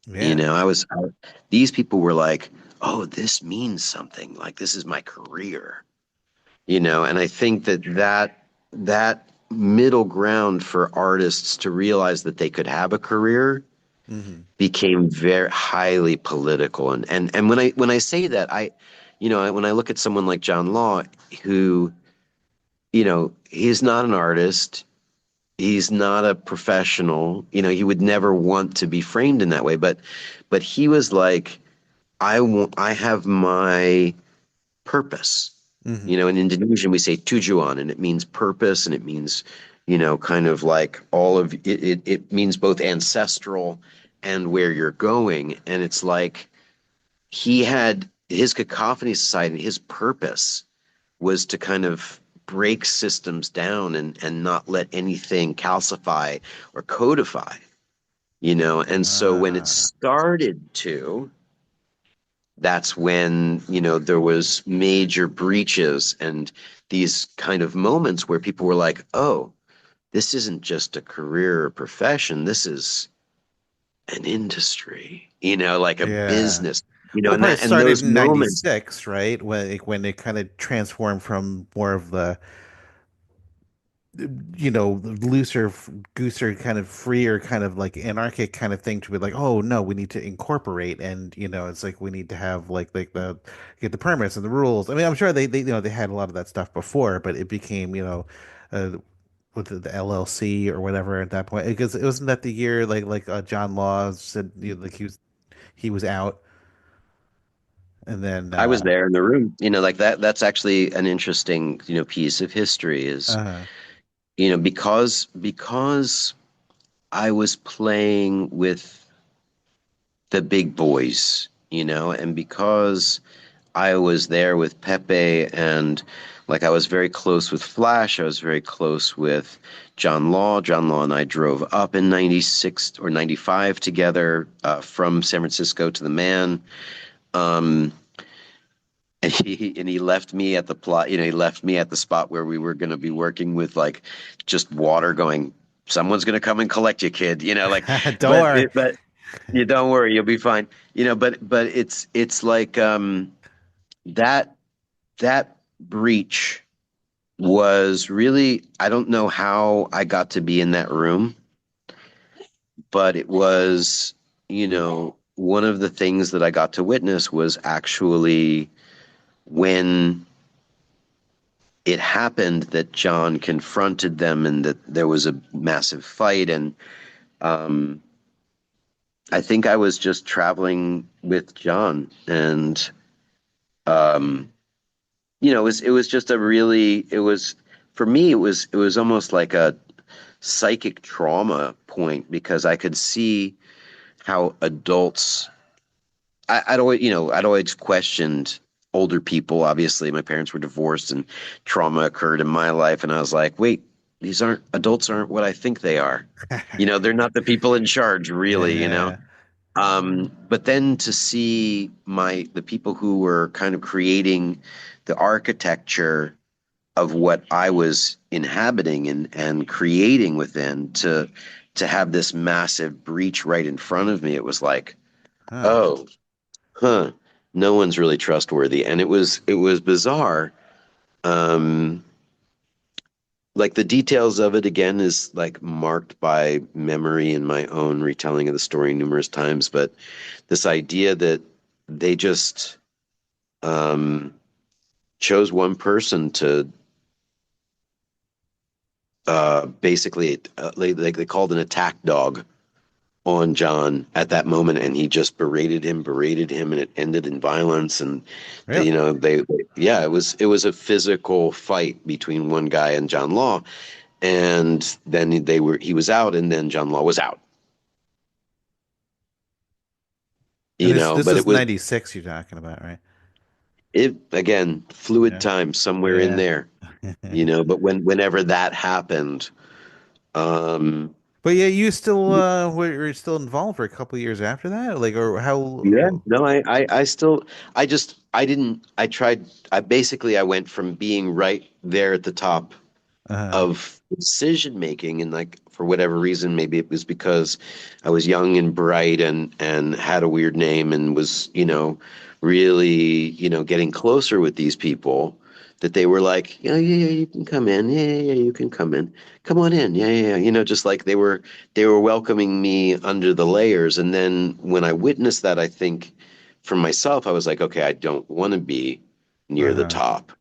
S4: Yeah.
S3: These people were like, oh, this means something. Like, this is my career. And I think that middle ground for artists to realize that they could have a career
S4: Hmm.
S3: became very highly political. And when I say that, when I look at someone like John Law, who, he's not an artist, he's not a professional, he would never want to be framed in that way, but he was like, I have my purpose.
S4: Hmm.
S3: In Indonesian we say tujuan, and it means purpose, and it means, kind of like all of it, it means both ancestral and where you're going. And it's like he had his cacophony society, his purpose was to kind of break systems down and not let anything calcify or codify, and so when it
S4: Ah.
S3: started to, that's when there was major breaches and these kind of moments where people were like, oh, this isn't just a career or profession, this is an industry, like a
S4: Yeah.
S3: business,
S4: Well, it
S3: and
S4: probably
S3: that and
S4: started
S3: those
S4: in
S3: moments.
S4: '96, right? When it kind of transformed from more of the, looser, gooser, kind of freer, kind of like anarchic kind of thing to be like, oh no, we need to incorporate, and it's like we need to have like the get the permits and the rules. I mean, I'm sure they had a lot of that stuff before, but it became uh, with the LLC or whatever at that point, because it wasn't that the year like John Law said, like he was out, and then
S3: I was there in the room, like that's actually an interesting, piece of history is,
S4: uh
S3: because I was playing with the big boys, and because I was there with Pepe, and like I was very close with Flash. I was very close with John Law. John Law and I drove up in 96 or 95 together from San Francisco to the Man. Um, and he left me at the plot, he left me at the spot where we were going to be working with like just water going, someone's going to come and collect you, kid, like,
S4: Don't worry.
S3: but you don't worry, you'll be fine. But it's like that that breach was really, I don't know how I got to be in that room, but it was, one of the things that I got to witness was actually when it happened that John confronted them and that there was a massive fight. And um, I think I was just traveling with John, and um, it was just a really, it was, for me, it was almost like a psychic trauma point, because I could see how adults, I'd always questioned older people. Obviously, my parents were divorced and trauma occurred in my life. And I was like, wait, adults aren't what I think they are. They're not the people in charge, really.
S4: Yeah.
S3: But then to see the people who were kind of creating the architecture of what I was inhabiting and creating within, to have this massive breach right in front of me, it was like,
S4: Huh.
S3: oh, huh, no one's really trustworthy. And it was bizarre. Um, like the details of it again is like marked by memory and my own retelling of the story numerous times, but this idea that they just um, chose one person to basically, they called an attack dog on John at that moment, and he just berated him, and it ended in violence. And
S4: Really?
S3: yeah, it was a physical fight between one guy and John Law, and then he was out, and then John Law was out.
S4: And this
S3: But
S4: is 96 you're talking about, right?
S3: it again, fluid
S4: Yeah.
S3: time somewhere in
S4: Yeah.
S3: there. But whenever that happened, um,
S4: But yeah, you still were still involved for a couple of years after that? Like, or
S3: yeah,
S4: how?
S3: no, I still, I didn't, I tried, I went from being right there at the top
S4: Uh,
S3: of decision making, and like for whatever reason, maybe it was because I was young and bright and had a weird name and was, really, getting closer with these people, that they were like, yeah, yeah, yeah, you can come in. Yeah, yeah, yeah, you can come in. Come on in. Yeah, yeah, yeah. Just like they were welcoming me under the layers. And then when I witnessed that, I think for myself, I was like, okay, I don't want to be near the
S4: uh-huh.
S3: top.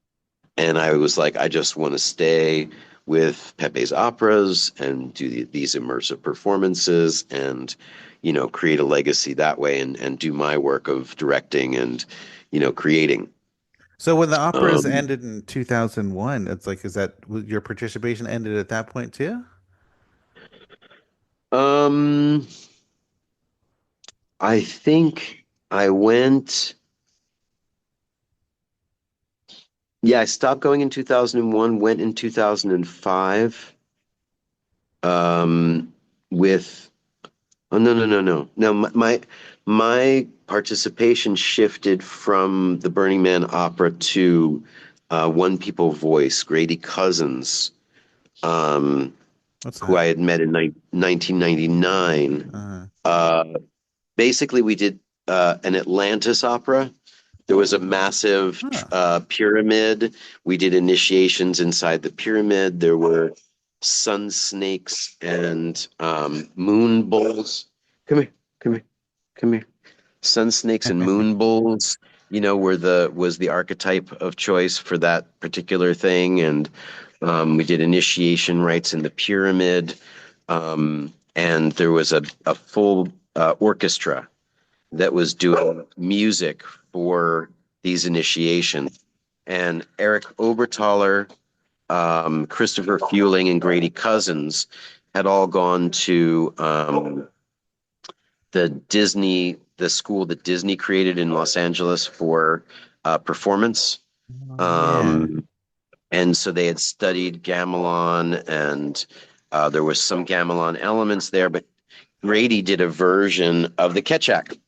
S3: And I was like, I just want to stay with Pepe's operas and do these immersive performances, and, create a legacy that way, and do my work of directing and, creating.
S4: So when the operas
S3: Um,
S4: ended in 2001, it's like, your participation ended at that point too?
S3: um, I think I went, yeah, I stopped going in 2001, went in 2005, um, with, oh, no, no, no, no. No, my participation shifted from the Burning Man opera to One People Voice, Grady Cousins, um,
S4: What's
S3: who
S4: that?
S3: I had met in 1999.
S4: Uh,
S3: Uh, Basically, we did an Atlantis opera. There was a massive
S4: huh.
S3: pyramid. We did initiations inside the pyramid. There were sun snakes and moon bulls. Come here, come here, come here. Sun snakes and moon bulls, was the archetype of choice for that particular thing. And we did initiation rites in the pyramid. And there was a full orchestra that was doing music for these initiations. And Eric Oberthaler, Christopher Fueling, and Grady Cousins had all gone to the school that Disney created in Los Angeles for performance.
S4: Oh, yeah.
S3: Um, and so they had studied gamelan, and there was some gamelan elements there, but Grady did a version of the Ketchak.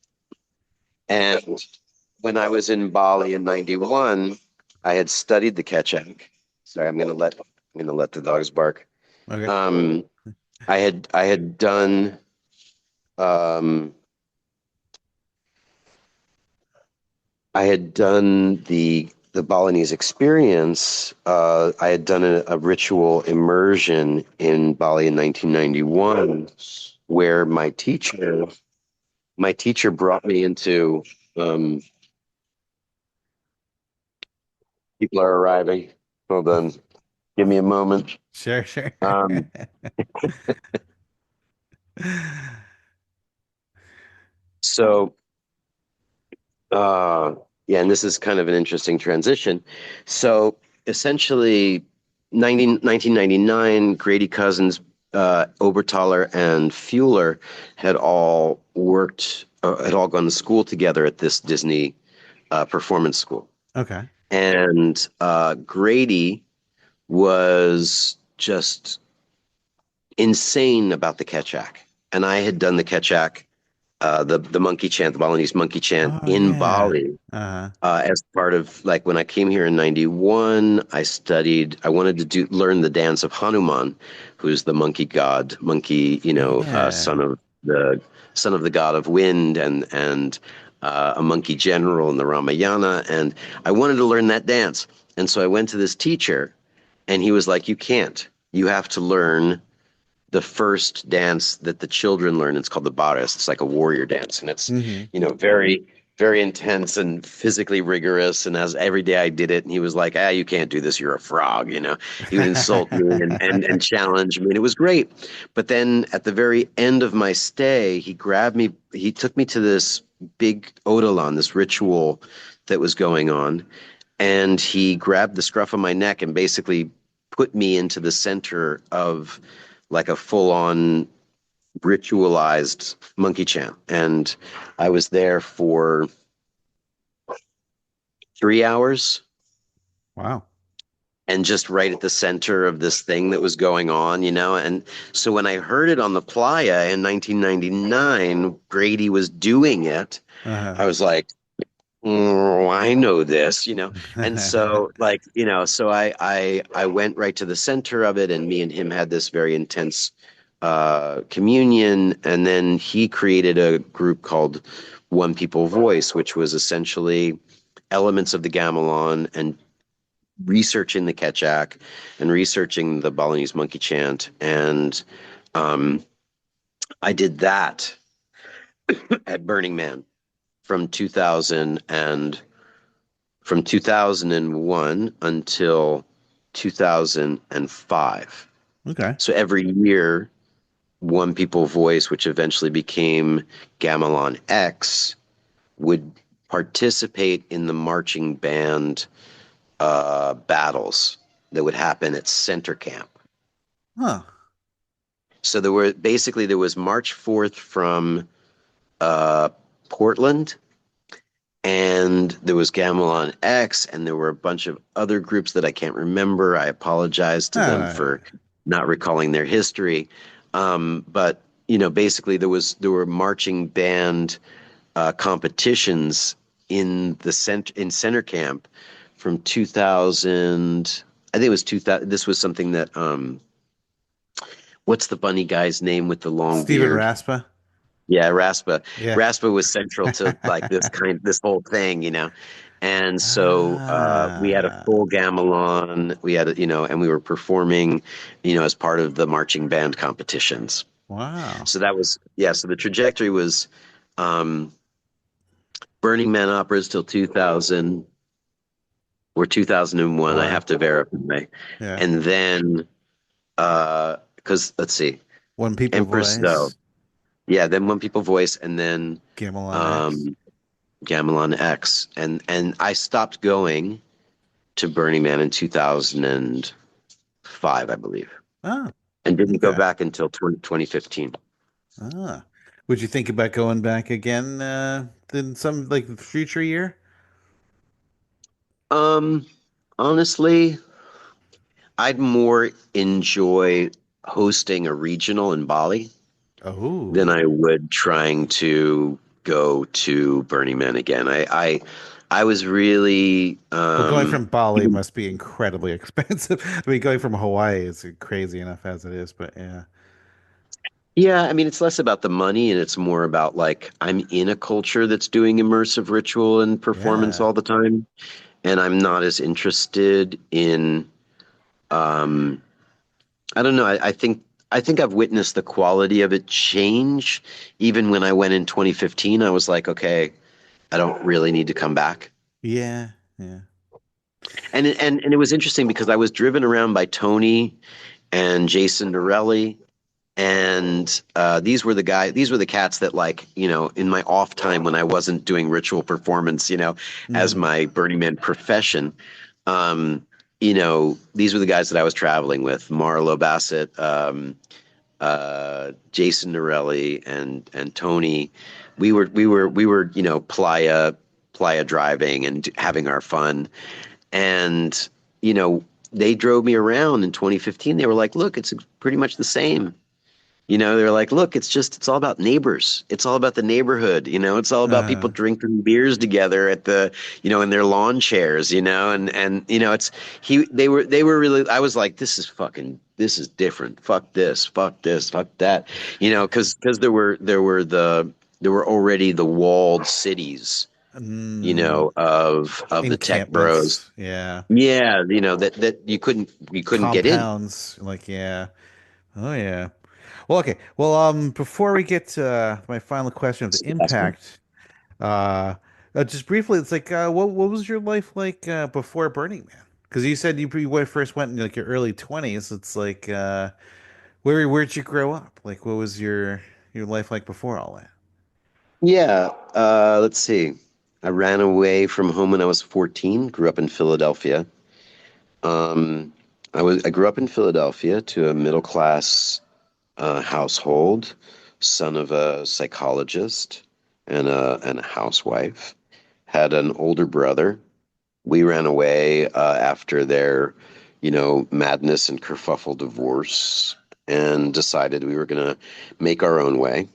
S3: And when I was in Bali in '91, I had studied the Ketchak. Sorry, I'm gonna let the dogs bark.
S4: Okay.
S3: Um, I had done um, I had done the Balinese experience. I had done a ritual immersion in Bali in 1991, where my teacher brought me into. Um, People are arriving. Hold on, give me a moment.
S4: Sure, sure.
S3: Um, so yeah, and this is kind of an interesting transition. So essentially, 1999, Grady Cousins, Oberthaler, and Fuller had all gone to school together at this Disney performance school.
S4: Okay.
S3: And Grady was just insane about the Ketchak. And I had done the Ketchak, the monkey chant, the Balinese monkey chant
S4: Oh,
S3: in
S4: yeah.
S3: Bali.
S4: Uh-huh.
S3: As part of like when I came here in '91, I wanted to learn the dance of Hanuman, who's the monkey god,
S4: Yeah.
S3: son of the god of wind, and a monkey general in the Ramayana. And I wanted to learn that dance. And so I went to this teacher, and he was like, "You can't. You have to learn the first dance that the children learn. It's called the Baris. It's like a warrior dance, and it's
S4: Hmm.
S3: very very intense and physically rigorous. And as every day I did it, and he was like, you can't do this. You're a frog. He would insult me and challenge me, and it was great. But then at the very end of my stay, he grabbed me. He took me to this big odolan, this ritual that was going on, and he grabbed the scruff of my neck and basically put me into the center of like a full-on ritualized monkey chant. And I was there for 3 hours
S4: Wow.
S3: and just right at the center of this thing that was going on. And so when I heard it on the playa in 1999, Grady was doing it.
S4: Uh-huh.
S3: I was like, I know this. And so so I went right to the center of it, and me and him had this very intense communion. And then he created a group called One People Voice, which was essentially elements of the gamelan and researching the Ketchak and researching the Balinese monkey chant. And um, I did that at Burning Man from 2001 until 2005.
S4: Okay.
S3: So every year, One People Voice, which eventually became Gamelan X, would participate in the marching band battles that would happen at center camp.
S4: Huh.
S3: So there was March 4th from uh, Portland, and there was Gamelan X, and there were a bunch of other groups that I can't remember. I apologize to them
S4: Ah,
S3: for not recalling their history. But basically there were marching band competitions in center camp from 2000. I think it was 2000. This was something that what's the bunny guy's name with the long
S4: Stephen
S3: beard?
S4: Raspa.
S3: Yeah, Raspa.
S4: Yeah.
S3: Raspa was central to like this whole thing. And so we had a
S4: Ah.
S3: full gamelan. We had, and we were performing, as part of the marching band competitions.
S4: Wow.
S3: So that was, yeah. So the trajectory was um, Burning Man operas till 2000 or 2001. I
S4: One.
S3: have to verify.
S4: Yeah.
S3: And then, because let's see,
S4: One People
S3: Empress, though.
S4: Voice.
S3: Yeah, then One People Voice, and then
S4: Gamelan X.
S3: um, Gamelan X, and I stopped going to Burning Man in 2005, I believe,
S4: Oh,
S3: and didn't go
S4: okay.
S3: back until 2015.
S4: Ah. Would you think about going back again in some like future year?
S3: Um, Honestly, I'd more enjoy hosting a regional in Bali than
S4: Oh.
S3: I would trying to go to Burning Man again. I was really
S4: Well, going from Bali must be incredibly expensive. I mean, going from Hawaii is crazy enough as it is, but yeah.
S3: yeah, I mean it's less about the money and it's more about like I'm in a culture that's doing immersive ritual and performance
S4: Yeah.
S3: all the time, and I'm not as interested in um I don't know. I think I've witnessed the quality of it change. Even when I went in 2015, I was like, okay, I don't really need to come back.
S4: Yeah. Yeah.
S3: And it was interesting because I was driven around by Tony and Jason Norelli, and these were the cats that like in my off time when I wasn't doing ritual performance, as
S4: Hmm.
S3: my Burning Man profession. Um, these were the guys that I was traveling with: Marlo Bassett, Jason Norelli and Tony. We were playa driving and having our fun. And they drove me around in 2015. They were like, "Look, it's pretty much the same." They're like, "Look, it's all about neighbors. It's all about the neighborhood. It's all about people
S4: Uh,
S3: drinking beers together at in their lawn chairs. It's they were really. I was like, this is different. Fuck this, fuck that. Because there were already the walled cities,
S4: mm,
S3: of the tech bros.
S4: encampments. Yeah.
S3: Yeah, that you couldn't get in.
S4: Compounds. Like, yeah. Oh, yeah. Well, okay. Well, before we get to my final question of the
S3: Ask me.
S4: impact, uh, just briefly, it's like, what was your life like before Burning Man? Because you said you first went in like your early 20s. It's like, where'd you grow up? Like, what was your life like before all that?
S3: Yeah, let's see. I ran away from home when I was 14, grew up in Philadelphia. Um, I grew up in Philadelphia to a middle class household, son of a psychologist and a housewife. Had an older brother. We ran away after their, madness and kerfuffle divorce and decided we were gonna make our own way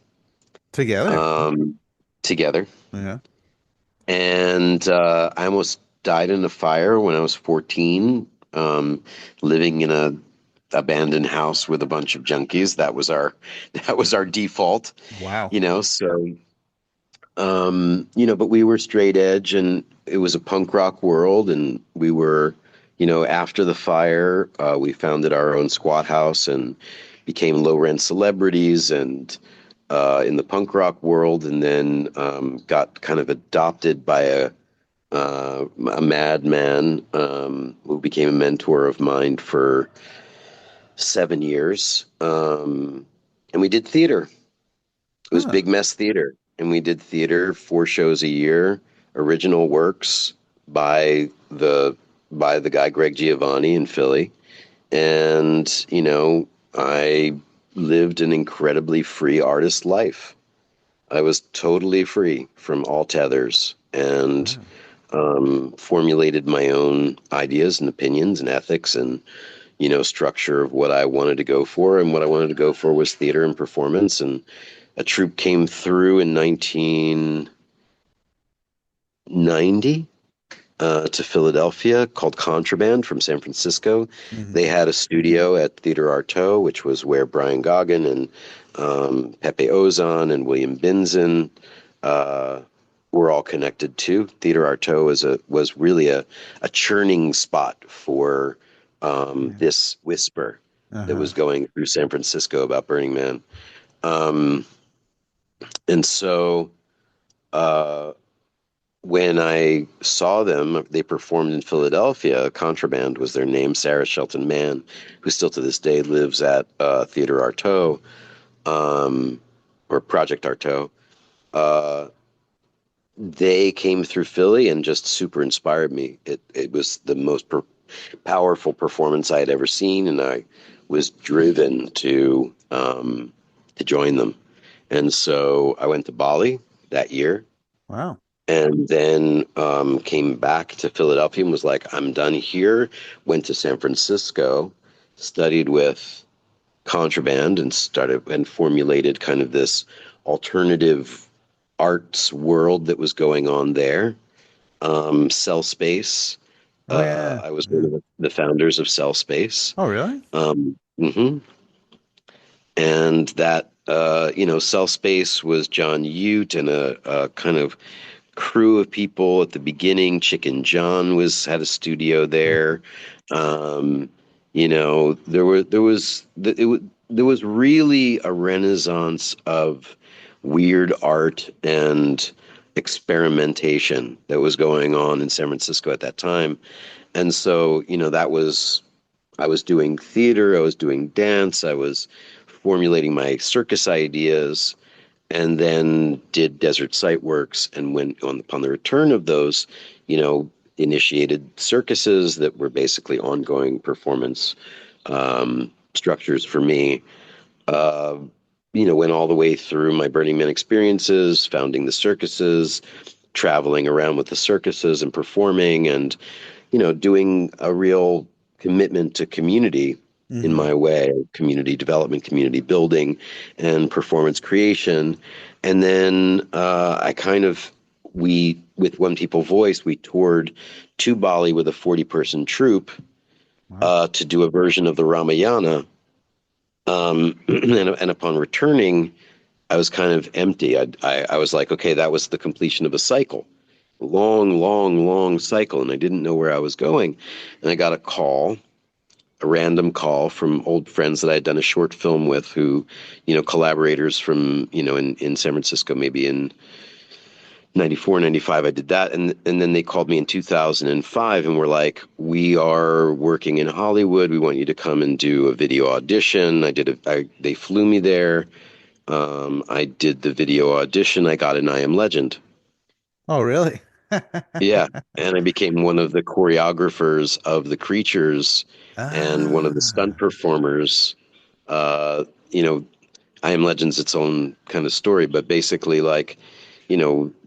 S4: Together.
S3: um, together.
S4: Yeah.
S3: And I almost died in a fire when I was 14, living in a abandoned house with a bunch of junkies. That was our default,
S4: Wow.
S3: so but we were straight edge and it was a punk rock world and we were, after the fire, we founded our own squat house and became low rent celebrities and in the punk rock world, and then got kind of adopted by a madman who became a mentor of mine for 7 years. And we did theater. It was
S4: Huh.
S3: Big Mess Theater, and we did theater, 4 shows a year, original works by the guy Greg Giovanni in Philly, and I lived an incredibly free artist life. I was totally free from all tethers and
S4: Wow.
S3: formulated my own ideas and opinions and ethics and structure of what I wanted to go for. And what I wanted to go for was theater and performance. And a troupe came through in 1990 to Philadelphia called Contraband from San Francisco.
S4: Hmm.
S3: They had a studio at Theater Artaud, which was where Brian Goggin and Pepe Ozon and William Binzen uh, were all connected to. Theater Artaud was really a churning spot for
S4: Yeah.
S3: this whisper that
S4: Uh-huh.
S3: was going through San Francisco about Burning Man. Um, and so uh, when I saw them, they performed in Philadelphia. Contraband was their name. Sarah Shelton Mann, who still to this day lives at Theater Artaud, um, or Project Artaud. Uh, they came through Philly and just super inspired me. It was the most powerful performance I had ever seen, and I was driven to join them. And so I went to Bali that year.
S4: Wow.
S3: and then came back to Philadelphia and was like, I'm done here. Went to San Francisco, studied with Contraband, and started and formulated kind of this alternative arts world that was going on there. Cell Space.
S4: Oh yeah.
S3: I was one
S4: Yeah.
S3: of the founders of Cell Space.
S4: Oh really?
S3: Mhm. And that, Cell Space was John Ute and a kind of crew of people at the beginning. Chicken John was had a studio there. Um, there was really a renaissance of weird art and experimentation that was going on in San Francisco at that time. And so, I was doing theater, I was doing dance, I was formulating my circus ideas, and then did Desert Site Works, and went on upon the return of those, initiated circuses that were basically ongoing performance structures for me. Uh, went all the way through my Burning Man experiences, founding the circuses, traveling around with the circuses and performing, and doing a real commitment to community in
S4: Hmm.
S3: my way, community development, community building, and performance creation. And then with One People Voice, we toured to Bali with a 40-person troupe
S4: Wow.
S3: to do a version of the Ramayana. And upon returning, I was kind of empty. I was like, okay, that was the completion of a cycle, long, long, long cycle, and I didn't know where I was going. And I got a random call from old friends that I had done a short film with, who, collaborators from, in San Francisco, maybe in 94, 95. I did that. And then they called me in 2005 and were like, we are working in Hollywood. We want you to come and do a video audition. They flew me there. I did the video audition. I got an I Am Legend.
S4: Oh really?
S3: Yeah. And I became one of the choreographers of the creatures and one of the stunt
S4: Ah.
S3: performers. Uh, you know, I Am Legend's its own kind of story, but basically, like,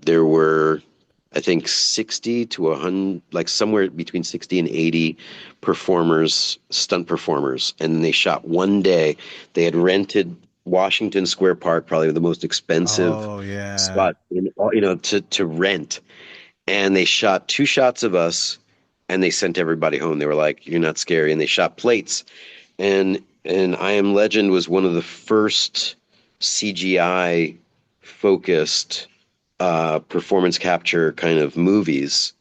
S3: there were, I think, 60 to 100, like somewhere between 60 and 80 performers, stunt performers. And they shot one day. They had rented Washington Square Park, probably the most expensive
S4: Oh yeah.
S3: spot to rent. And they shot two shots of us and they sent everybody home. They were like, "You're not scary." And they shot plates. And I Am Legend was one of the first CGI focused performance capture kind of movies,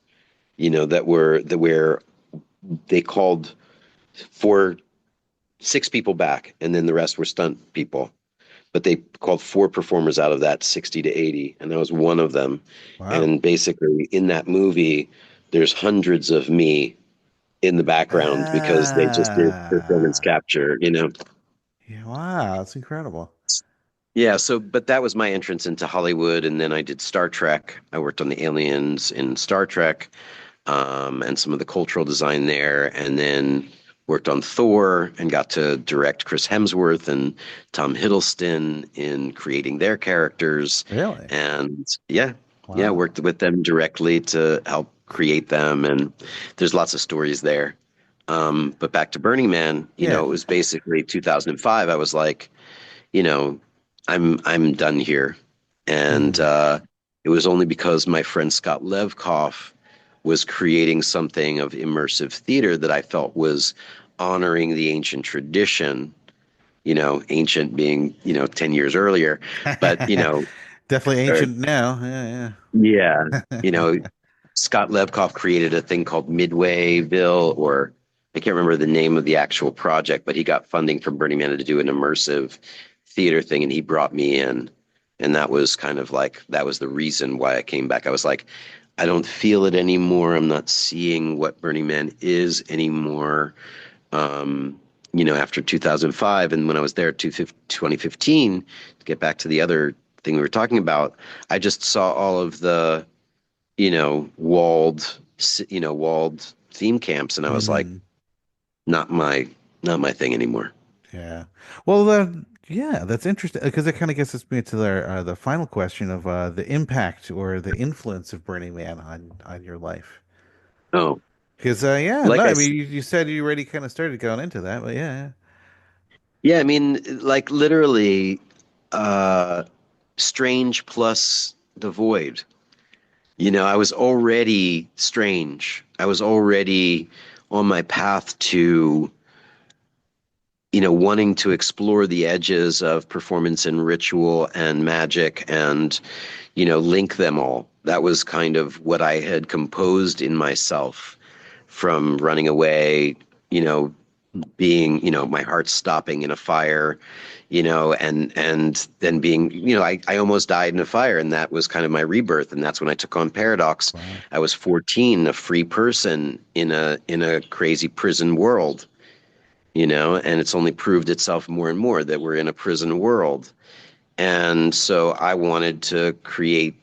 S3: that where they called four, six people back, and then the rest were stunt people. But they called four performers out of that 60 to 80, and I was one of them.
S4: Wow.
S3: And basically, in that movie, there's hundreds of me in the background because they just did performance
S4: Ah.
S3: capture.
S4: Yeah, wow, that's incredible.
S3: Yeah, but that was my entrance into Hollywood, and then I did Star Trek. I worked on the aliens in Star Trek, and some of the cultural design there, and then worked on Thor and got to direct Chris Hemsworth and Tom Hiddleston in creating their characters.
S4: Really?
S3: And yeah, yeah,
S4: Wow.
S3: worked with them directly to help create them. And there's lots of stories there. But back to Burning Man,
S4: Yeah.
S3: it was basically 2005. I was like, you know, I'm done here. And
S4: Hmm.
S3: it was only because my friend Scott Levkoff was creating something of immersive theater that I felt was honoring the ancient tradition, ancient being, 10 years earlier. But,
S4: Definitely
S3: or,
S4: ancient now. Yeah,
S3: yeah, you
S4: yeah.
S3: know, Scott Levkoff created a thing called Midwayville, or I can't remember the name of the actual project, but he got funding from Burning Man to do an immersive theater thing, and he brought me in. And that was kind of like, that was the reason why I came back. I was like, I don't feel it anymore. I'm not seeing what Burning Man is anymore. After 2005, and when I was there 2015, to get back to the other thing we were talking about, I just saw all of the walled theme camps, and I was like,
S4: Hmm.
S3: not my not my thing anymore.
S4: Yeah. Well, then Yeah, that's interesting because it kind of gets us me to the final question of the impact or the influence of Burning Man on your life.
S3: Oh,
S4: Because yeah, no,
S3: like I
S4: I
S3: s-
S4: mean you said you already kind of started going into that, but yeah,
S3: yeah, I mean, like literally, uh, strange plus the void. I was already strange. I was already on my path to, wanting to explore the edges of performance and ritual and magic and, link them all. That was kind of what I had composed in myself from running away, you know, being, my heart stopping in a fire, and then being, I almost died in a fire, and that was kind of my rebirth. And that's when I took on Paradox.
S4: wow,
S3: I was 14, a free person in a crazy prison world, and it's only proved itself more and more that we're in a prison world. And so I wanted to create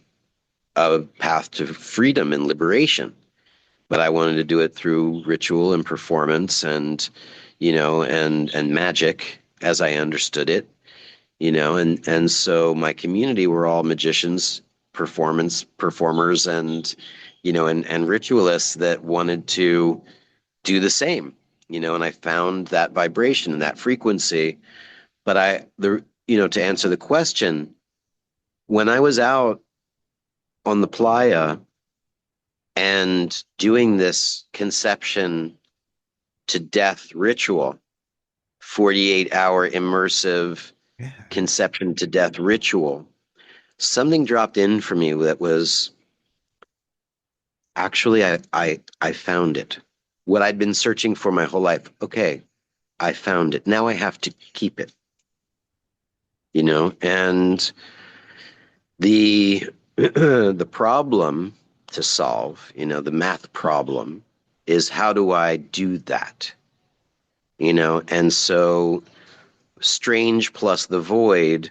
S3: a path to freedom and liberation, but I wanted to do it through ritual and performance and magic as I understood it, and so my community were all magicians, performers, and ritualists that wanted to do the same, and I found that vibration and that frequency. But to answer the question, when I was out on the playa and doing this conception to death ritual, 48-hour immersive
S4: yeah,
S3: conception to death ritual, something dropped in for me that was actually I found it. What I'd been searching for my whole life. Okay, I found it. Now I have to keep it, and the the problem to solve, the math problem is how do I do that? And so strange plus the void,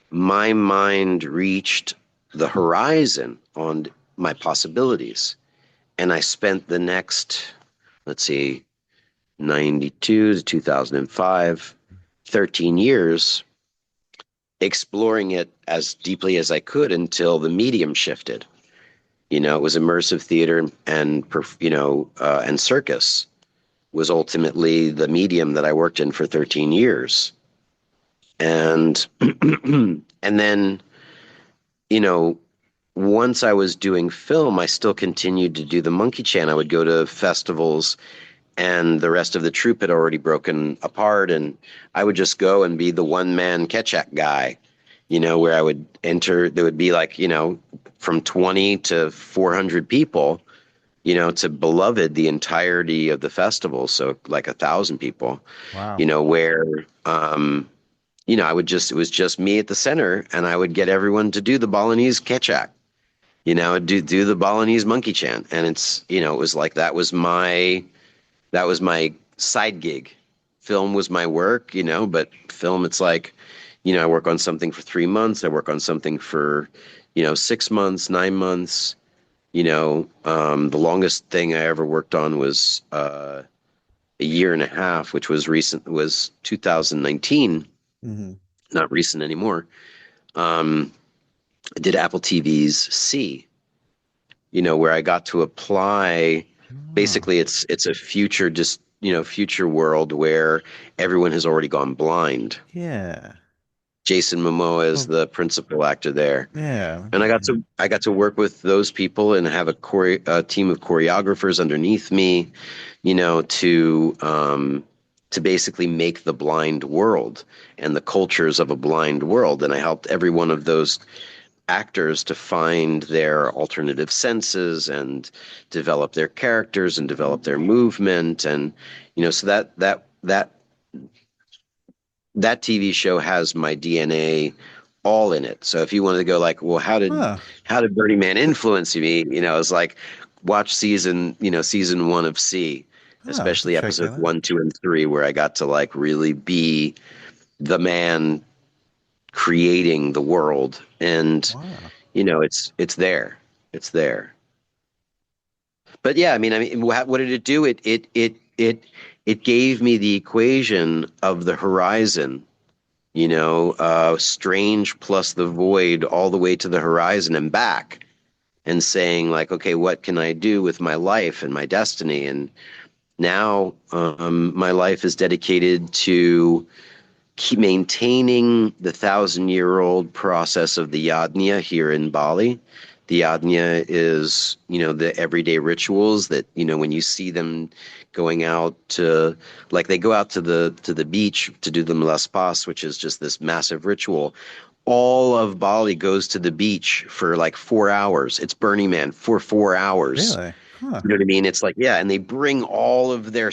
S3: my mind reached the horizon on my possibilities. And I spent the next, let's see, 92 to 2005, 13 years exploring it as deeply as I could until the medium shifted. It was immersive theater and circus was ultimately the medium that I worked in for 13 years. And and then, you know, once I was doing film, I still continued to do the monkey chan. I would go to festivals and the rest of the troupe had already broken apart, and I would just go and be the one man Ketchak guy, where I would enter. There would be like, from 20 to 400 people, to Beloved, the entirety of the festival. So like 1,000 people,
S4: wow,
S3: where, it was just me at the center and I would get everyone to do the Balinese Ketchak, do the Balinese monkey chant. And it was like, that was my side gig. Film was my work, but film, it's like, I work on something for 3 months. I work on something for, 6 months, 9 months. The longest thing I ever worked on was a year and a half, which was 2019,
S4: hmm,
S3: not recent anymore. Um, I did Apple TV's C, where I got to apply.
S4: oh,
S3: Basically, it's a future, just future world where everyone has already gone blind.
S4: yeah,
S3: Jason Momoa is
S4: well,
S3: the principal actor there,
S4: yeah,
S3: and I got to work with those people and have a team of choreographers underneath me, to basically make the blind world and the cultures of a blind world. And I helped every one of those actors to find their alternative senses and develop their characters and develop their movement. And so that TV show has my DNA all in it. So if you wanted to go like, well, how did
S4: huh.
S3: how did Burning Man influence me? It's like watch season one of C,
S4: Oh, I have to
S3: especially
S4: check
S3: episode
S4: that out.
S3: 1, 2, and 3, where I got to like really be the man creating the world. And
S4: Wow.
S3: it's there. It's there. But yeah, I mean, what did it do? It gave me the equation of the horizon, strange plus the void all the way to the horizon and back, and saying like, okay, what can I do with my life and my destiny? And now my life is dedicated to keep maintaining the 1,000-year-old process of the yajna here in Bali. The yajna is, the everyday rituals that, when you see them going out to, like they go out to the beach to do the melaspas, which is just this massive ritual. All of Bali goes to the beach for like 4 hours. It's Burning Man for 4 hours.
S4: Really? Huh.
S3: You know what I mean? It's like, yeah, and they bring all of their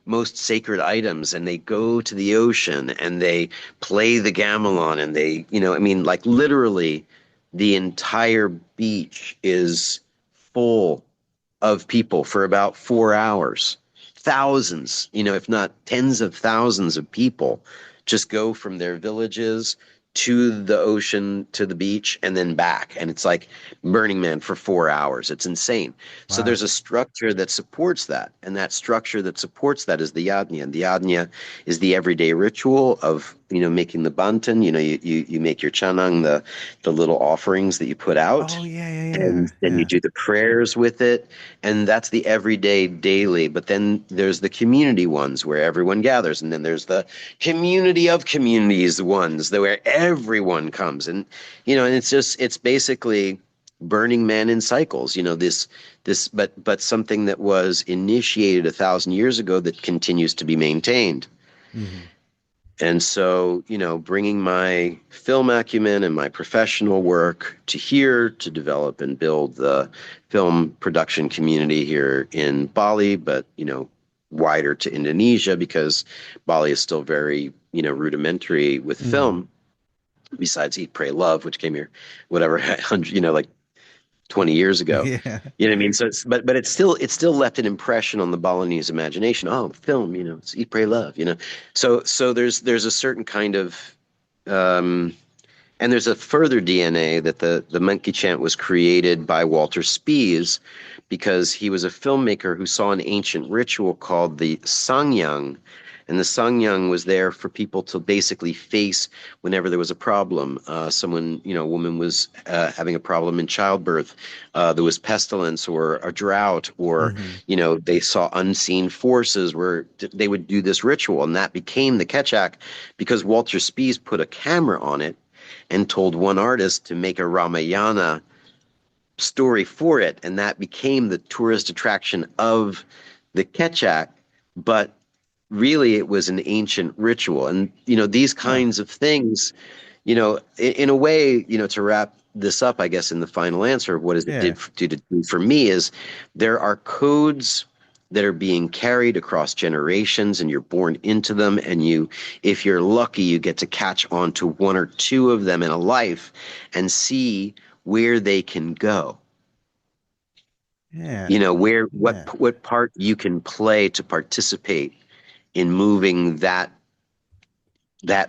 S3: most sacred items, and they go to the ocean and they play the gamelan, and they, I mean, like literally the entire beach is full of people for about 4 hours. Thousands, if not tens of thousands of people just go from their villages to the ocean, to the beach, and then back. And it's like Burning Man for 4 hours. It's insane. So
S4: Wow.
S3: there's a structure that supports that. And that structure that supports that is the yajna. And the yajna is the everyday ritual of, making the bantan. You make your chanang, the little offerings that you put out.
S4: Oh yeah, yeah, yeah,
S3: And then you
S4: yeah.
S3: do the prayers with it. And that's the everyday daily. But then there's the community ones where everyone gathers. And then there's the community of communities ones where everyone comes. And it's basically Burning Man in cycles, but something that was initiated 1,000 years ago that continues to be maintained.
S4: Hmm.
S3: And so, bringing my film acumen and my professional work to here to develop and build the film production community here in Bali, but, wider to Indonesia, because Bali is still very, rudimentary with
S4: Hmm.
S3: film, besides Eat, Pray, Love, which came here, whatever, 100, like 20 years ago.
S4: Yeah.
S3: You know what I mean? So but it's still left an impression on the Balinese imagination. Oh, film, it's Eat, Pray, Love. So there's a certain kind of and there's a further DNA that the monkey chant was created by Walter Spies, because he was a filmmaker who saw an ancient ritual called the Sangyang. And the Sangyang was there for people to basically face whenever there was a problem. A woman was having a problem in childbirth. There was pestilence or a drought, or,
S4: Hmm.
S3: they saw unseen forces, where they would do this ritual. And that became the Ketchak, because Walter Spies put a camera on it and told one artist to make a Ramayana story for it, and that became the tourist attraction of the Ketchak. But really, it was an ancient ritual, and these
S4: Huh.
S3: kinds of things, in a way, to wrap this up, I guess, in the final answer of what does it
S4: Yeah.
S3: do for me, is there are codes that are being carried across generations, and you're born into them, and if you're lucky, you get to catch on to one or two of them in a life and see where they can go.
S4: Yeah.
S3: Where
S4: Yeah.
S3: what part you can play to participate in moving that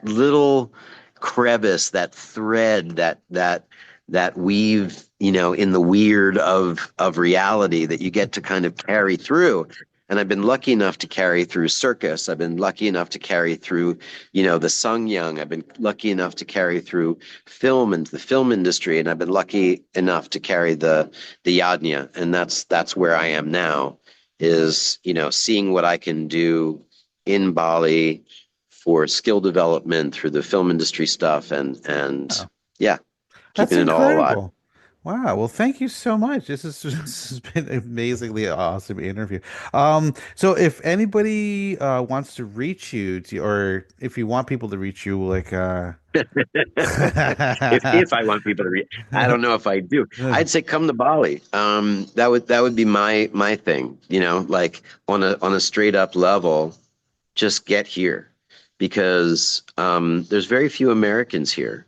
S3: little crevice, that thread, that weave, in the weird of reality, that you get to kind of carry through. And I've been lucky enough to carry through circus. I've been lucky enough to carry through, the Sangyang. I've been lucky enough to carry through film and the film industry, and I've been lucky enough to carry the yajna. And that's where I am now, is, seeing what I can do in Bali for skill development through the film industry stuff, and
S4: Oh,
S3: yeah,
S4: that's
S3: keeping it all alive.
S4: incredible. Wow. Well, thank you so much. This has been an amazingly awesome interview. So if anybody wants to reach you or if you want people to reach you, like
S3: If I want people to read, I don't know if I do. I'd say come to Bali. That would be my thing. Like on a straight up level, just get here, because there's very few Americans here,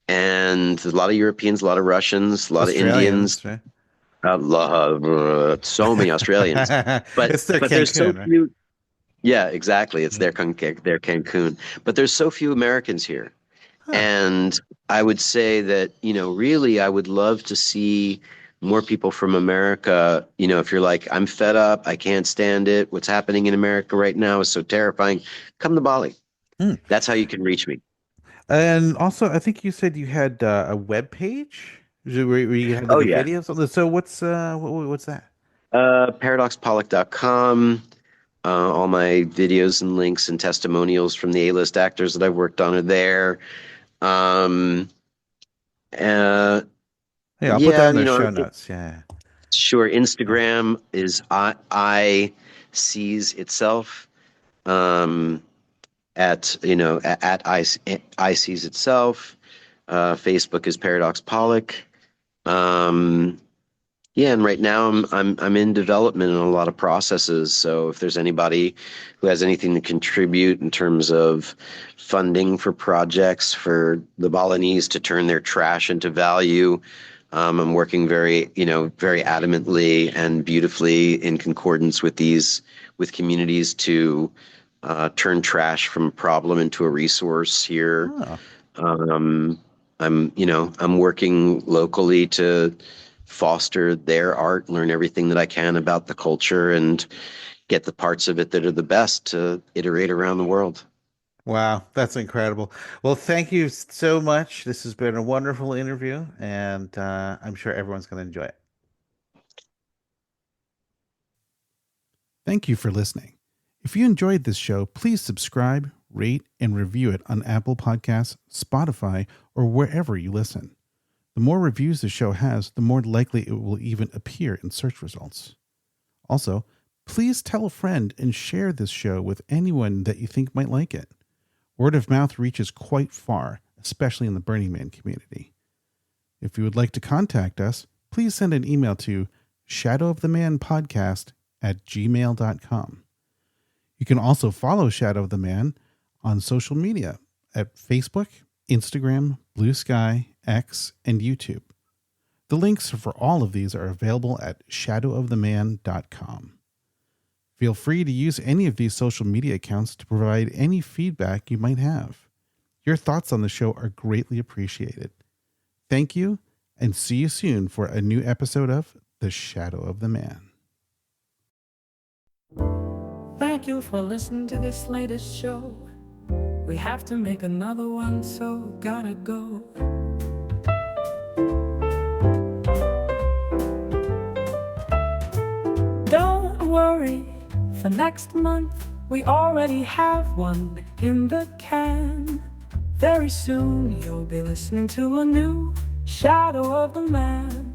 S3: and there's a lot of Europeans, a lot of Russians, a lot of Indians,
S4: Australians, right?
S3: so many Australians, but
S4: It's their
S3: but there's so
S4: Cancun, right?
S3: few. Yeah, exactly. It's
S4: Mm.
S3: their Cancun, but there's so few Americans here.
S4: Huh.
S3: And I would say that, really, I would love to see more people from America. If you're like, I'm fed up, I can't stand it, what's happening in America right now is so terrifying, come to Bali.
S4: Mm.
S3: That's how you can reach me.
S4: And also, I think you said you had a web page where you had like
S3: Oh
S4: a
S3: yeah.
S4: video. So what's that?
S3: Paradoxpollock.com. All my videos and links and testimonials from the A-list actors that I've worked on are there. Um, uh,
S4: Yeah, I'll put that
S3: yeah,
S4: in the show notes. Yeah.
S3: sure.
S4: Yeah.
S3: Instagram is I sees itself. Um, at I sees itself. Facebook is Paradox Pollock. Um, Yeah, and right now I'm in development in a lot of processes. So if there's anybody who has anything to contribute in terms of funding for projects for the Balinese to turn their trash into value, I'm working very adamantly and beautifully in concordance with communities to turn trash from a problem into a resource here.
S4: Oh,
S3: um, I'm working locally to foster their art, learn everything that I can about the culture, and get the parts of it that are the best to iterate around the world.
S4: wow, that's incredible. Well, thank you so much. This has been a wonderful interview, and I'm sure everyone's going to enjoy it.
S1: Thank you for listening. If you enjoyed this show, please subscribe, rate, and review it on Apple Podcasts, Spotify, or wherever you listen. The more reviews the show has, the more likely it will even appear in search results. Also, please tell a friend and share this show with anyone that you think might like it. Word of mouth reaches quite far, especially in the Burning Man community. If you would like to contact us, please send an email to shadowofthemanpodcast@gmail.com. You can also follow Shadow of the Man on social media at Facebook, Instagram, Blue Sky, X, and YouTube. The links for all of these are available at shadowoftheman.com. Feel free to use any of these social media accounts to provide any feedback you might have. Your thoughts on the show are greatly appreciated. Thank you, and see you soon for a new episode of The Shadow of the Man.
S2: Thank you for listening to this latest show. We have to make another one, so gotta go. Don't worry, for next month we already have one in the can. Very soon you'll be listening to a new Shadow of the Man.